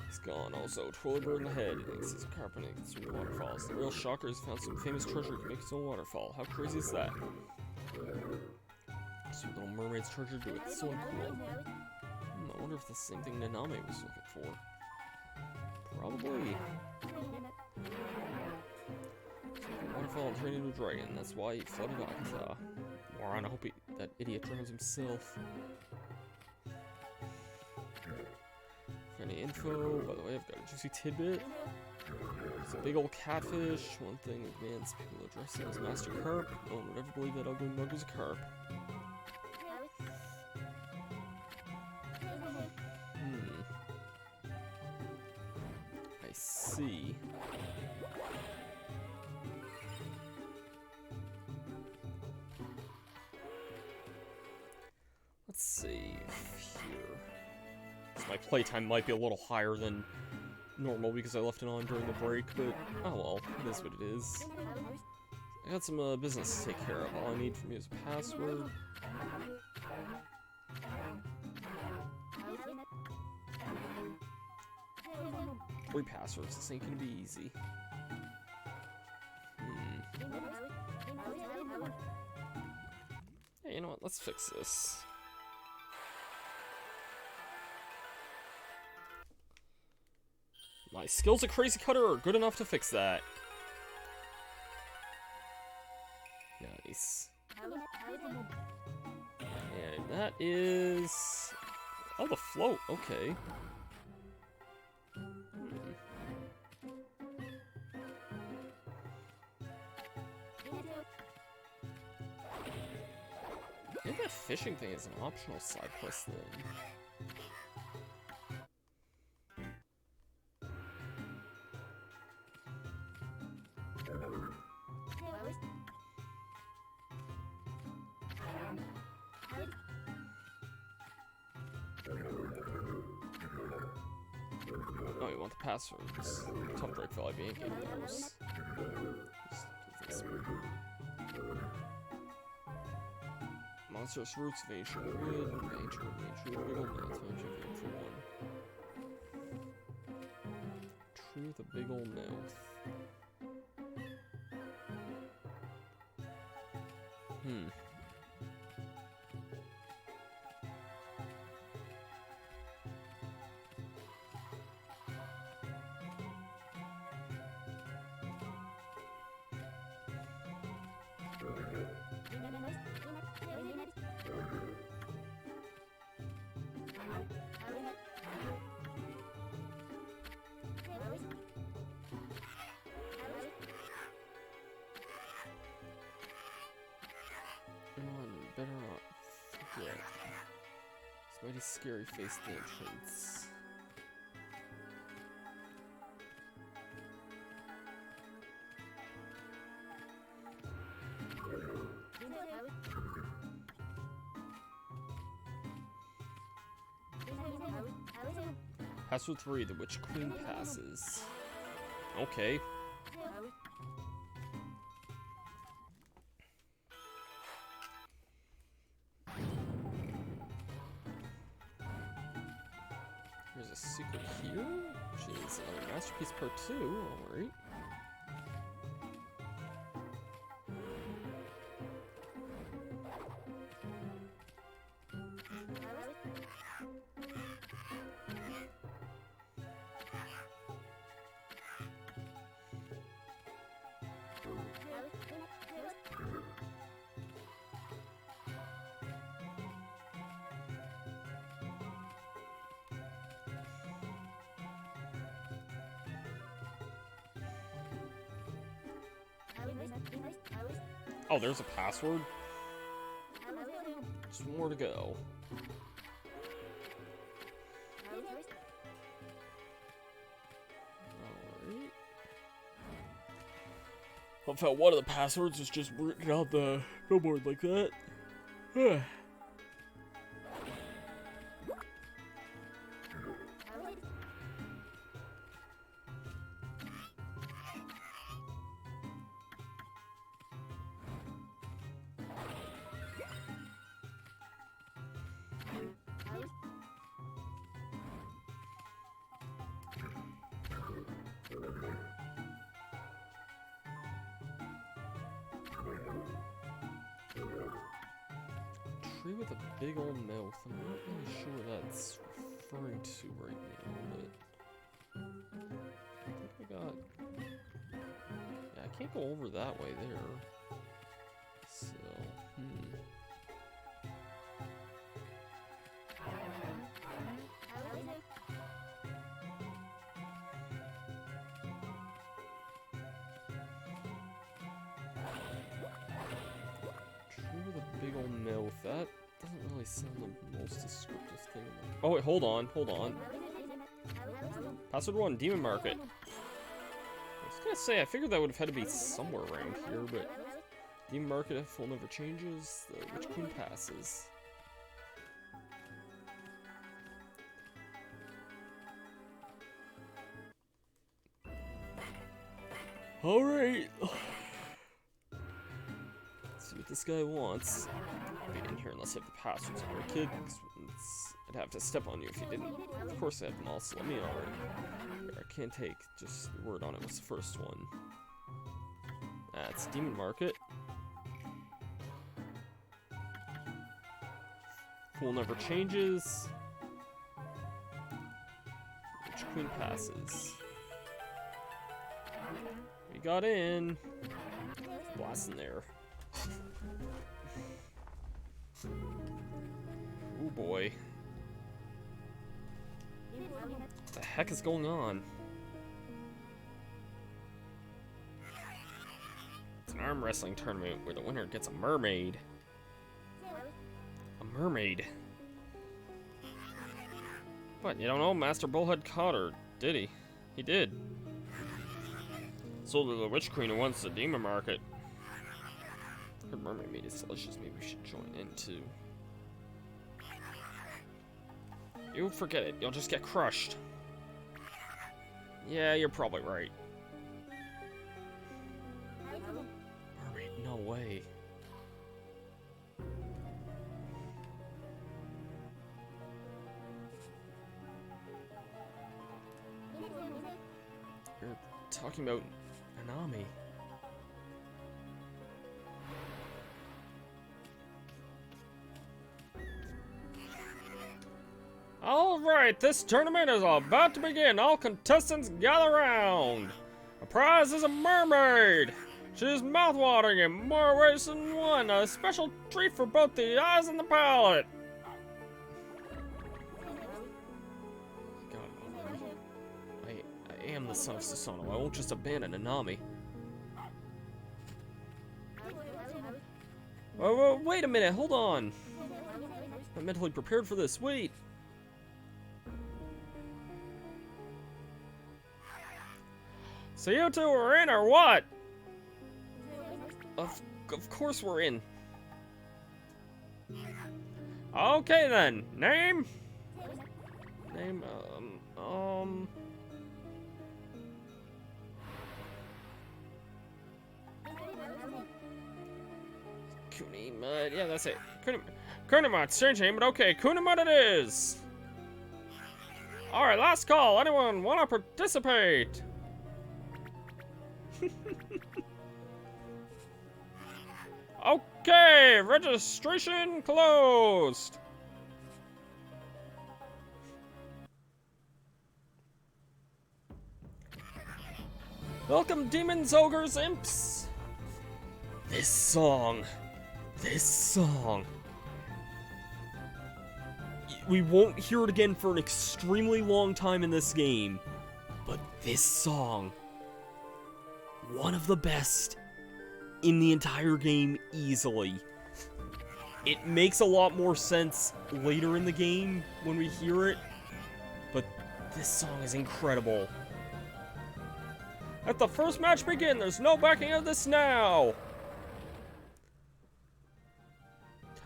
It's gone. Also, twirly bird in the head. He thinks he's a carpenter and through the waterfalls. The real shocker has found some famous treasure that can make its own waterfall. How crazy is that? So Little Mermaid's treasure do it. It's so cool. I wonder if the same thing Nanami was looking for. Probably. Waterfall and turn into a dragon. That's why he flooded Akita. Moron, I hope that idiot drowns himself. For any info, by the way, I've got a juicy tidbit. It's a big old catfish. One thing advanced people address him as Master Carp. No one would ever believe that ugly mug was a carp. I see. Let's save here. So my playtime might be a little higher than normal because I left it on during the break, but oh well, it is what it is. I got some business to take care of. All I need from you is a password. 3 passwords, this ain't gonna be easy. Hey, you know what, let's fix this. My skills at Crazy Cutter are good enough to fix that. Nice. And that is... oh, the float, okay. Maybe that fishing thing is an optional side quest then. Oh, you want the passwords. Tough break for being getting those. Monstrous roots of ancient wood, ancient big old mouth, for one. Tree with a big old mouth. Better not forget. This mighty scary face at the entrance. Password 3, the Witch Queen passes. Okay. There's a secret here, which is another Masterpiece Part 2, alright. Oh, there's a password? Just one more to go. Alright. I felt one of the passwords was just written out the billboard like that. Tree with a big old mouth. I'm not really sure what that's referring to right now, but I think I got... Yeah, I can't go over that way there. So, Tree with a big old mouth. That doesn't really sound the most descriptive thing. Oh wait, hold on. Password 1, Demon Market. I was gonna say, I figured that would have had to be somewhere around here, but Demon Market, if never changes, the Witch Queen passes. Alright. Let's see what this guy wants. Get in here unless you have the passwords for a kid. I'd have to step on you if you didn't. Of course I have them all, so let me know. Here, I can't take just your word on it. What's the first one? That's Demon Market. Fool never changes. Witch Queen passes. We got in. Blast in there. Oh boy. What the heck is going on? It's an arm wrestling tournament where the winner gets a mermaid. A mermaid? What, you don't know? Master Bullhead caught her, did he? He did. Sold to the Witch Queen who wants the Demon Market. Her mermaid meat is delicious. Maybe we should join in too. You forget it. You'll just get crushed. Yeah, you're probably right. Mermaid, no way. You're talking about Okami. Alright, this tournament is about to begin. All contestants gather round. The prize is a mermaid. She's mouth-watering in more ways than one. A special treat for both the eyes and the palate. am the son of Susanoo. I won't just abandon Anami. Oh, wait a minute, hold on. I'm mentally prepared for this, wait. So you two are in or what? Of course we're in. Okay then, name? Name, Kunima, yeah, that's it. Kunima, it's changing, but okay, Kunima it is! Alright, last call, anyone wanna participate? Okay, registration closed! Welcome, demons, ogres, imps! This song. We won't hear it again for an extremely long time in this game, but this song, one of the best in the entire game easily. It makes a lot more sense later in the game when we hear it, but this song is incredible. Let the first match begin, there's no backing out of this now!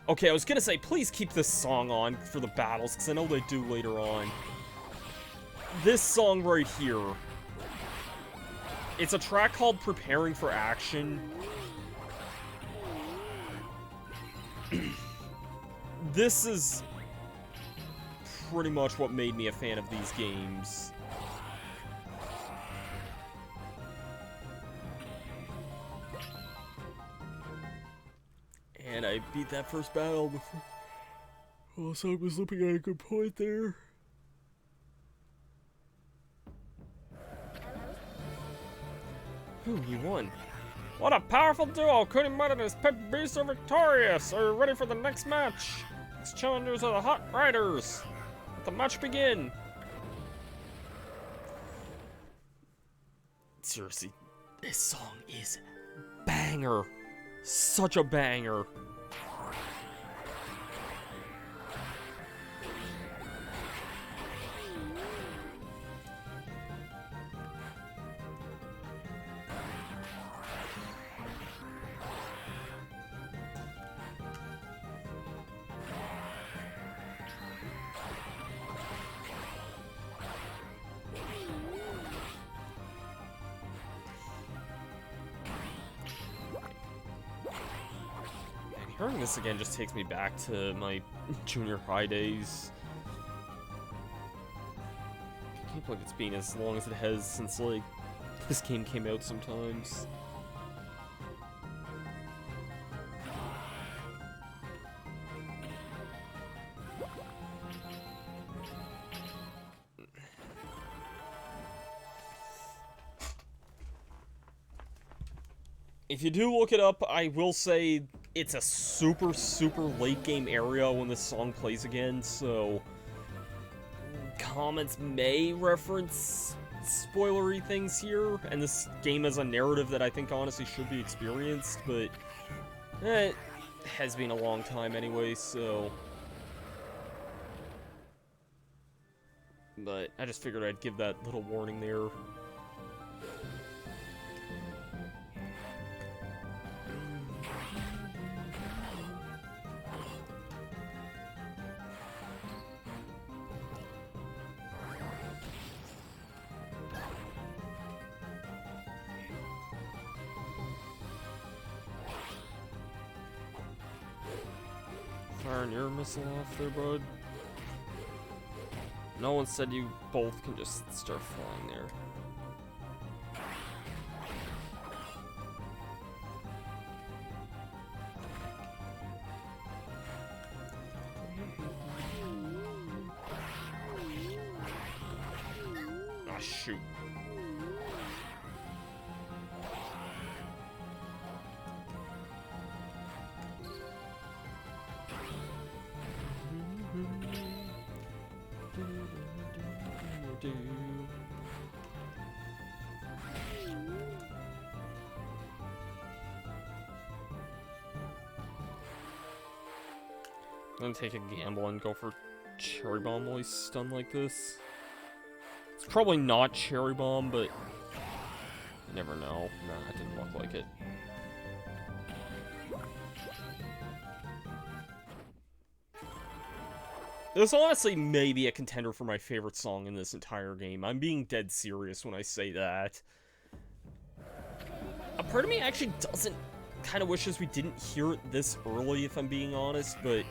Okay, I was gonna say, please keep this song on for the battles, because I know they do later on. This song right here. It's a track called Preparing for Action. This is pretty much what made me a fan of these games. And I beat that first battle before. Oh, so I was looking at a good point there. Ooh, you won. What a powerful duo! Kunima and his pet beast are victorious! Are you ready for the next match? These challengers are the Hot Riders! Let the match begin! Seriously, this song is banger! Such a banger! Hearing this again just takes me back to my junior high days. I can't believe it's been as long as it has since, like, this game came out sometimes. If you do look it up, I will say it's a super, super late game area when this song plays again, so comments may reference spoilery things here, and this game has a narrative that I think honestly should be experienced, but it has been a long time anyway, so. But I just figured I'd give that little warning there. Firing your missile off there, bud. No one said you both can just start flying there. Ah, shoot. gonna take a gamble and go for Cherry Bomb while he's stunned like this. It's probably not Cherry Bomb, but you never know. Nah, it didn't look like it. This honestly may be a contender for my favorite song in this entire game. I'm being dead serious when I say that. A part of me actually doesn't kind of wishes we didn't hear it this early, if I'm being honest, but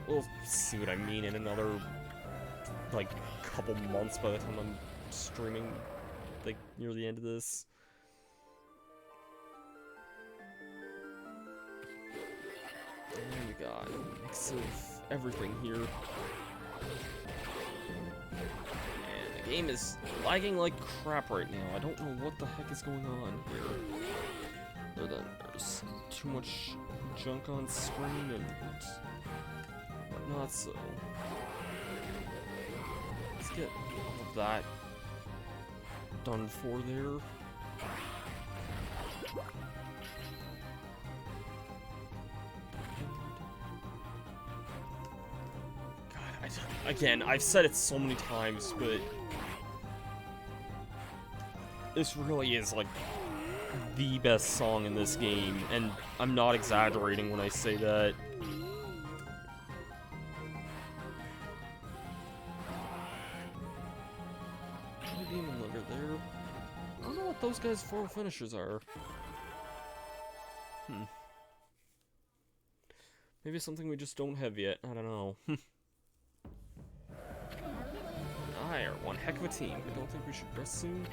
we'll see what I mean in another, like, couple months by the time I'm streaming, like, near the end of this. And we got a mix of everything here. And the game is lagging like crap right now. I don't know what the heck is going on here. Other than there's too much junk on screen and whatnot, so let's get all of that done for there. Again, I've said it so many times, but this really is, like, the best song in this game, and I'm not exaggerating when I say that. Demon Liver there. I don't know what those guys' 4 finishers are. Maybe something we just don't have yet. I don't know. One heck of a team. I don't think we should rest soon.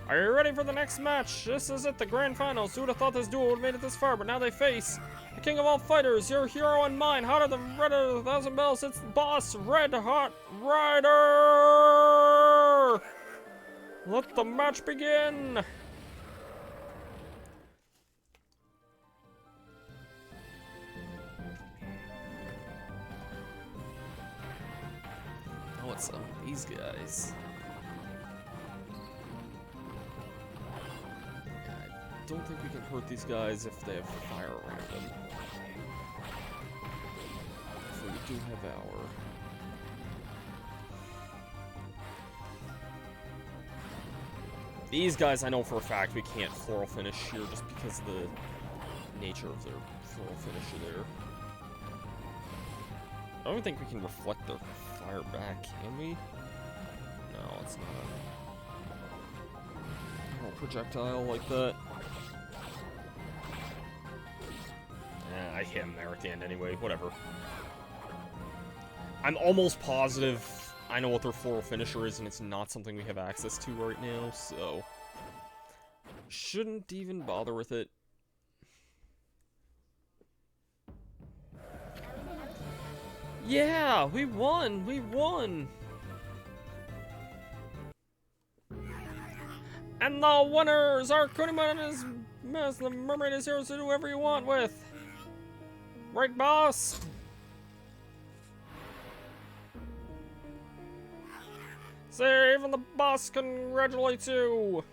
Are you ready for the next match? This is it, the grand finals. Who would have thought this duo would have made it this far, but now they face the king of all fighters, your hero and mine, hotter than red of 1,000 bells. It's the boss, Red Hot Rider! Let the match begin! What's up with these guys? I don't think we can hurt these guys if they have fire around them. So we do have our... These guys, I know for a fact we can't floral finish here just because of the nature of their floral finisher there. I don't even think we can reflect their fire back, can we? No, it's not. A projectile like that. I hit him there at the end anyway, whatever. I'm almost positive I know what their floral finisher is, and it's not something we have access to right now, so shouldn't even bother with it. Yeah, we won! We won! And the winners are Ōkamiden is the mermaid is yours to do whatever you want with. Right, boss? Say, even the boss congratulates you!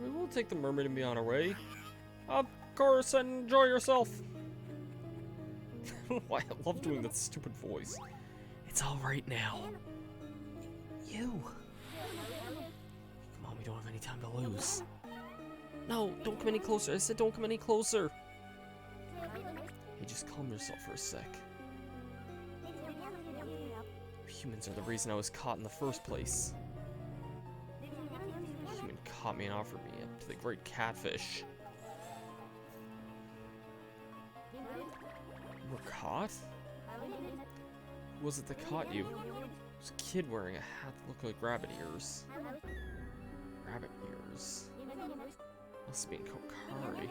We will take the mermaid and be on our way. Of course, enjoy yourself! Why I love doing that stupid voice. It's alright now. You! Come on, we don't have any time to lose. No, don't come any closer. I said don't come any closer. Hey, just calm yourself for a sec. Humans are the reason I was caught in the first place. A human caught me and offered me up to the great catfish. You were caught? Who was it that caught you? It was a kid wearing a hat that looked like rabbit ears. Rabbit ears? Must be in Kokari.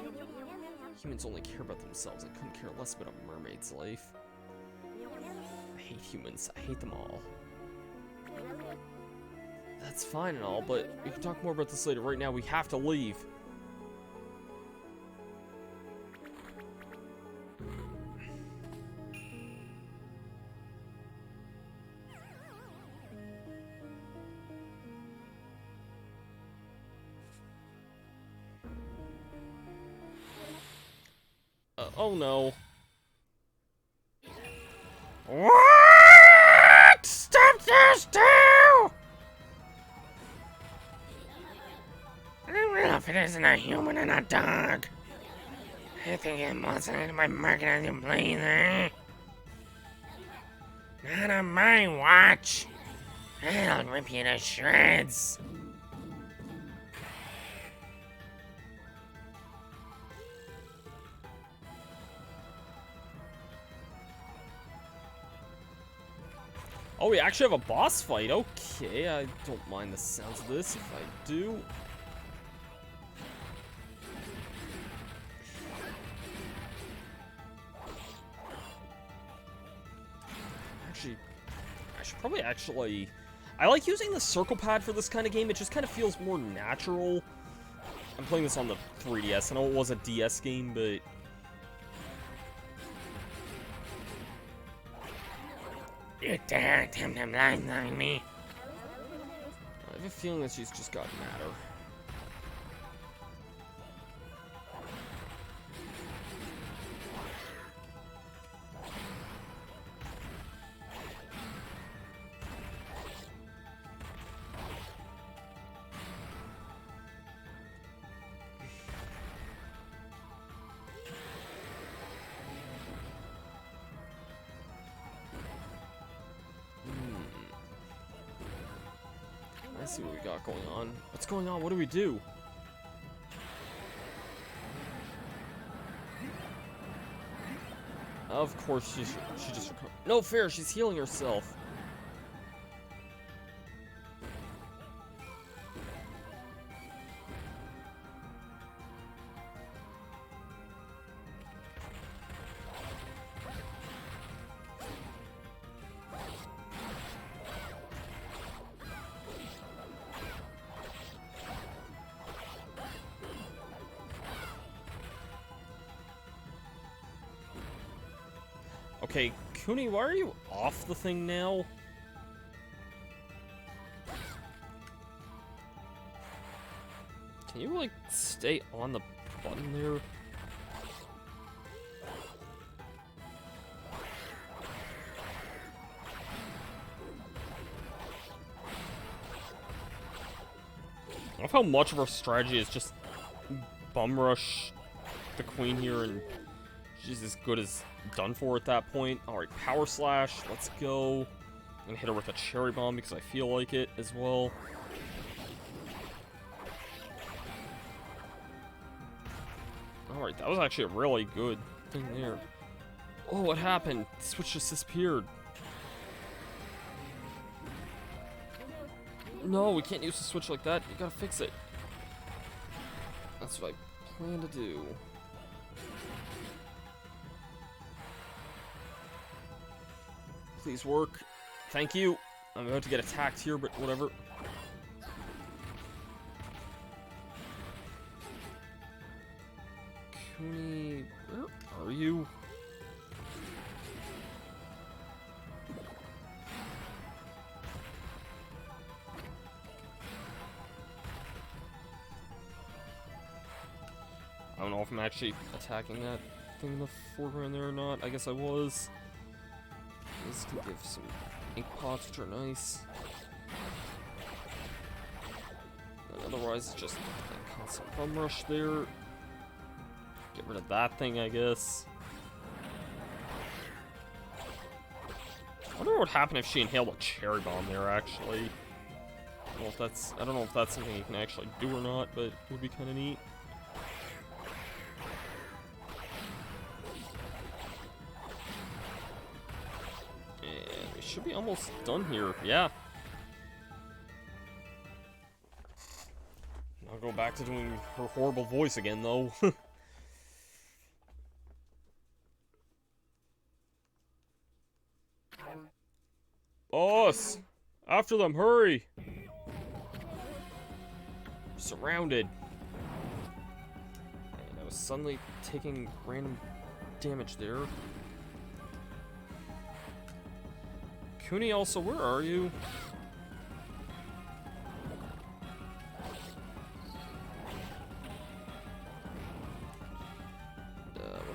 Humans only care about themselves and couldn't care less about a mermaid's life. I hate humans. I hate them all. That's fine and all, but we can talk more about this later. Right now, we have to leave. Oh no. What? Stop this too! I don't know if it isn't a human and a dog. I think it must have my market as you please, eh? Not on my watch. I'll rip you to shreds. Oh, we actually have a boss fight. Okay, I don't mind the sounds of this if I do. Actually, I should probably actually... I like using the circle pad for this kind of game. It just kind of feels more natural. I'm playing this on the 3DS. I know it was a DS game, but... You dare attempt to blindside me? I have a feeling that she's just gotten madder. Let's see what we got going on. What's going on? What do we do? Of course, she just recovered. No fair, she's healing herself. Okay, Kuni, why are you off the thing now? Can you, like, stay on the button there? I love how much of our strategy is just bum rush the queen here, and she's as good as done for at that point. Alright, power slash, let's go. I'm gonna hit her with a cherry bomb because I feel like it as well. Alright, that was actually a really good thing there. Oh, what happened? The switch just disappeared. No, we can't use the switch like that. You gotta fix it. That's what I plan to do. Please work. Thank you. I'm about to get attacked here, but whatever. Kuni, where are you? I don't know if I'm actually attacking that thing in the foreground there or not. I guess I was. This can give some ink pots, which are nice. And otherwise, it's just a constant bum rush there. Get rid of that thing, I guess. I wonder what would happen if she inhaled a cherry bomb there, actually. I don't know if that's something you can actually do or not, but it would be kind of neat. Should be almost done here. Yeah. I'll go back to doing her horrible voice again, though. Boss! After them, hurry! Surrounded. And I was suddenly taking random damage there. Kuni, also, where are you?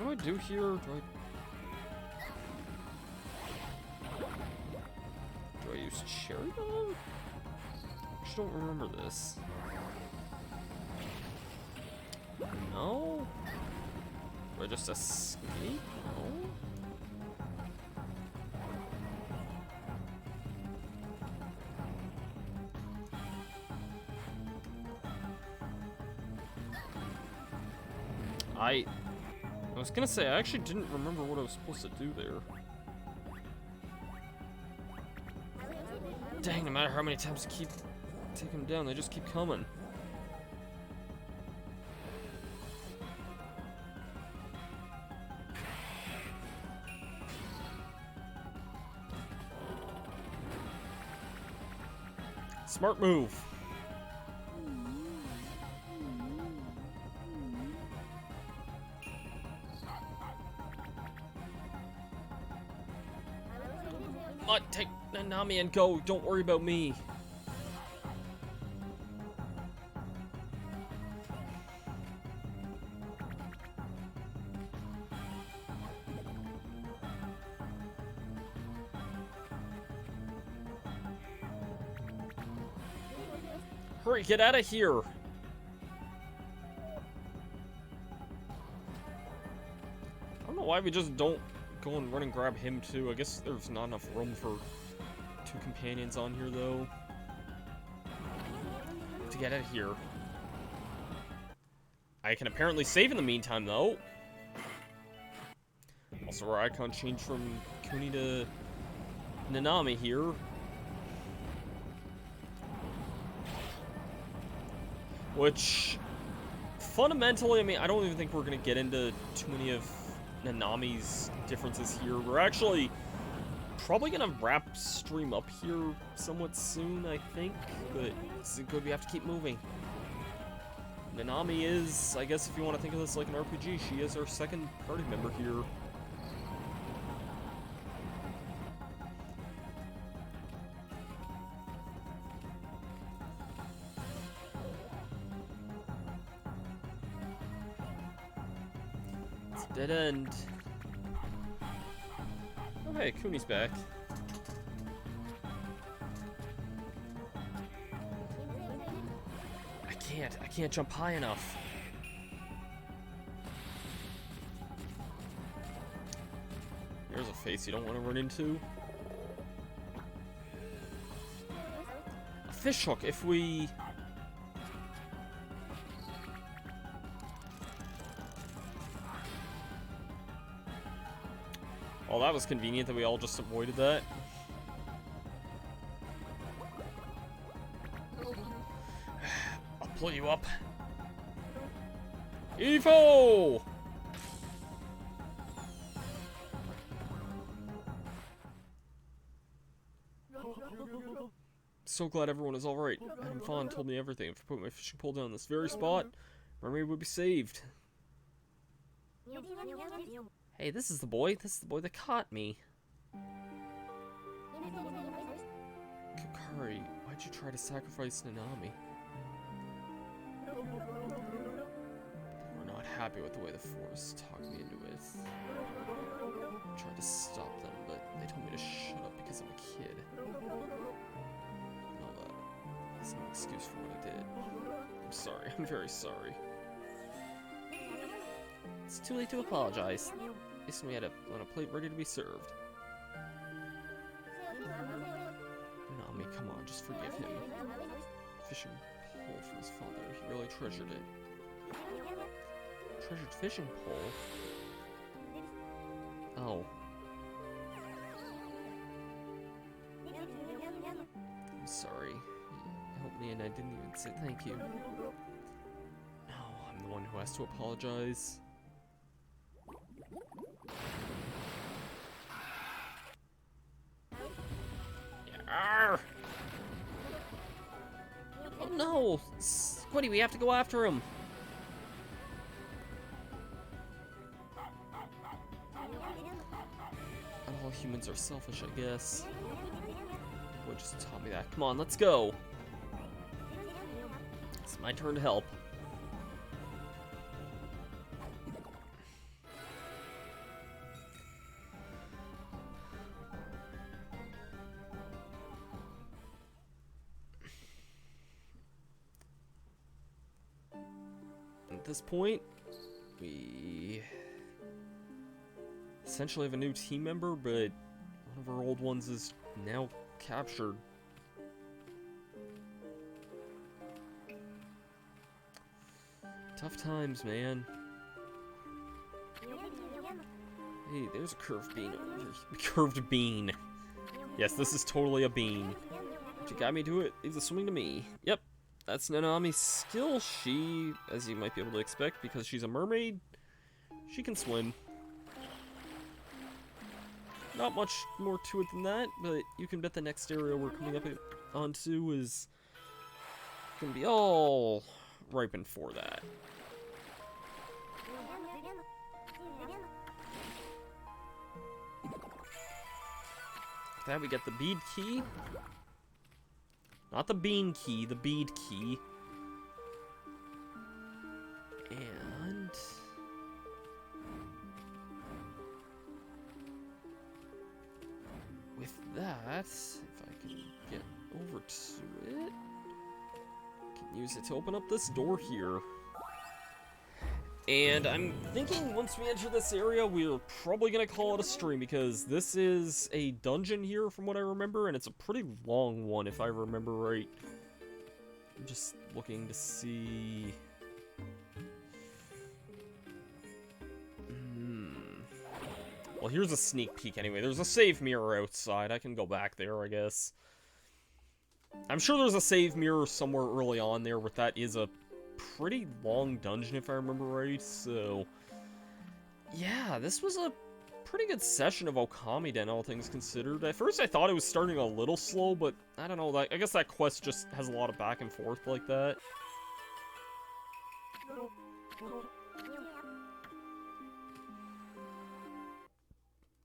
What do I do here? don't remember this. No? Do I just escape? No? I was gonna say, I actually didn't remember what I was supposed to do there. Dang, no matter how many times I keep taking them down, they just keep coming. Smart move. Take Nanami and go. Don't worry about me. Hurry, get out of here. I don't know why we just don't go and run and grab him too. I guess there's not enough room for 2 companions on here though. Have to get out of here. I can apparently save in the meantime though. Also, our icon changed from Kuni to Nanami here. Which, fundamentally, I mean, I don't even think we're going to get into too many of Nanami's differences here. We're actually probably going to wrap stream up here somewhat soon, I think. But it's good we have to keep moving. Nanami is, I guess if you want to think of this like an RPG, she is our second party member here. Dead end. Oh hey, Kuni's back. I can't jump high enough. Here's a face you don't want to run into. A fish hook, if we... Well, that was convenient that we all just avoided that. I'll pull you up. Evo! So glad everyone is alright. Adam Fawn told me everything. If I put my fishing pole down this very spot, Mermaid would be saved. Hey, this is the boy. This is the boy that caught me. Kakari, why'd you try to sacrifice Nanami? We're not happy with the way the forest talked me into it. I tried to stop them, but they told me to shut up because I'm a kid. No, that's no excuse for what I did. I'm sorry. I'm very sorry. It's too late to apologize. Listen, we had on a plate ready to be served. Nanami, come on, just forgive him. Fishing pole from his father. He really treasured it. Treasured fishing pole? Oh. I'm sorry. You helped me and I didn't even say thank you. No, I'm the one who has to apologize. Arr! Oh no! Squiddy, we have to go after him! Not all humans are selfish, I guess. Boy just taught me that. Come on, let's go! It's my turn to help. at this point, we essentially have a new team member, but one of our old ones is now captured. Tough times, man. Hey, there's a curved bean over here. Curved bean. Yes, this is totally a bean. If you got me to it, leave the swimming to me. Yep, that's Nanami's skill. She, as you might be able to expect, because she's a mermaid, she can swim. Not much more to it than that, but you can bet the next area we're coming up onto is gonna be all ripened for that. With that, we get the bead key. Not the bean key, the bead key. And with that, if I can get over to it, I can use it to open up this door here. And I'm thinking once we enter this area, we're probably going to call it a stream, because this is a dungeon here from what I remember, and it's a pretty long one if I remember right. I'm just looking to see... Well, here's a sneak peek anyway. There's a save mirror outside. I can go back there, I guess. I'm sure there's a save mirror somewhere early on there, but that is a pretty long dungeon if I remember right, so... Yeah, this was a pretty good session of Ōkamiden, all things considered. At first I thought it was starting a little slow, but I don't know, I guess that quest just has a lot of back and forth like that.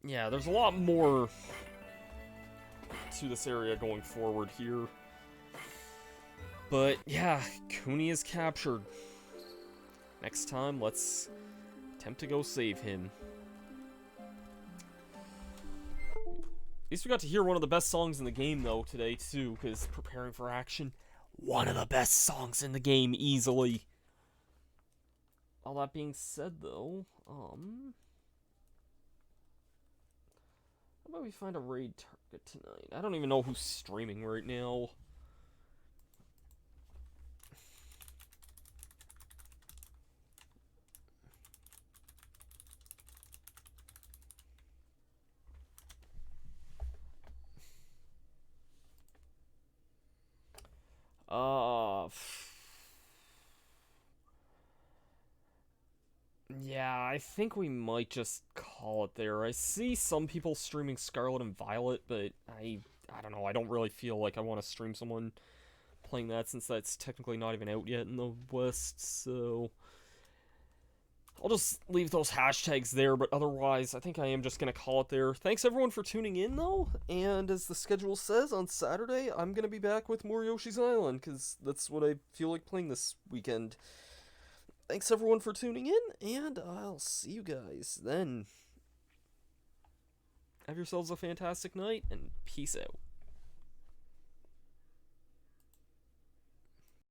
Yeah, there's a lot more to this area going forward here. But yeah, Kuni is captured. Next time, let's attempt to go save him. At least we got to hear one of the best songs in the game, though, today, too, because preparing for action, one of the best songs in the game, easily. All that being said, though, how about we find a raid target tonight? I don't even know who's streaming right now. Yeah, I think we might just call it there. I see some people streaming Scarlet and Violet, but I don't know, I don't really feel like I want to stream someone playing that since that's technically not even out yet in the West, so... I'll just leave those hashtags there, but otherwise, I think I am just going to call it there. Thanks everyone for tuning in, though, and as the schedule says, on Saturday, I'm going to be back with more Yoshi's Island, because that's what I feel like playing this weekend. Thanks everyone for tuning in, and I'll see you guys then. Have yourselves a fantastic night, and peace out.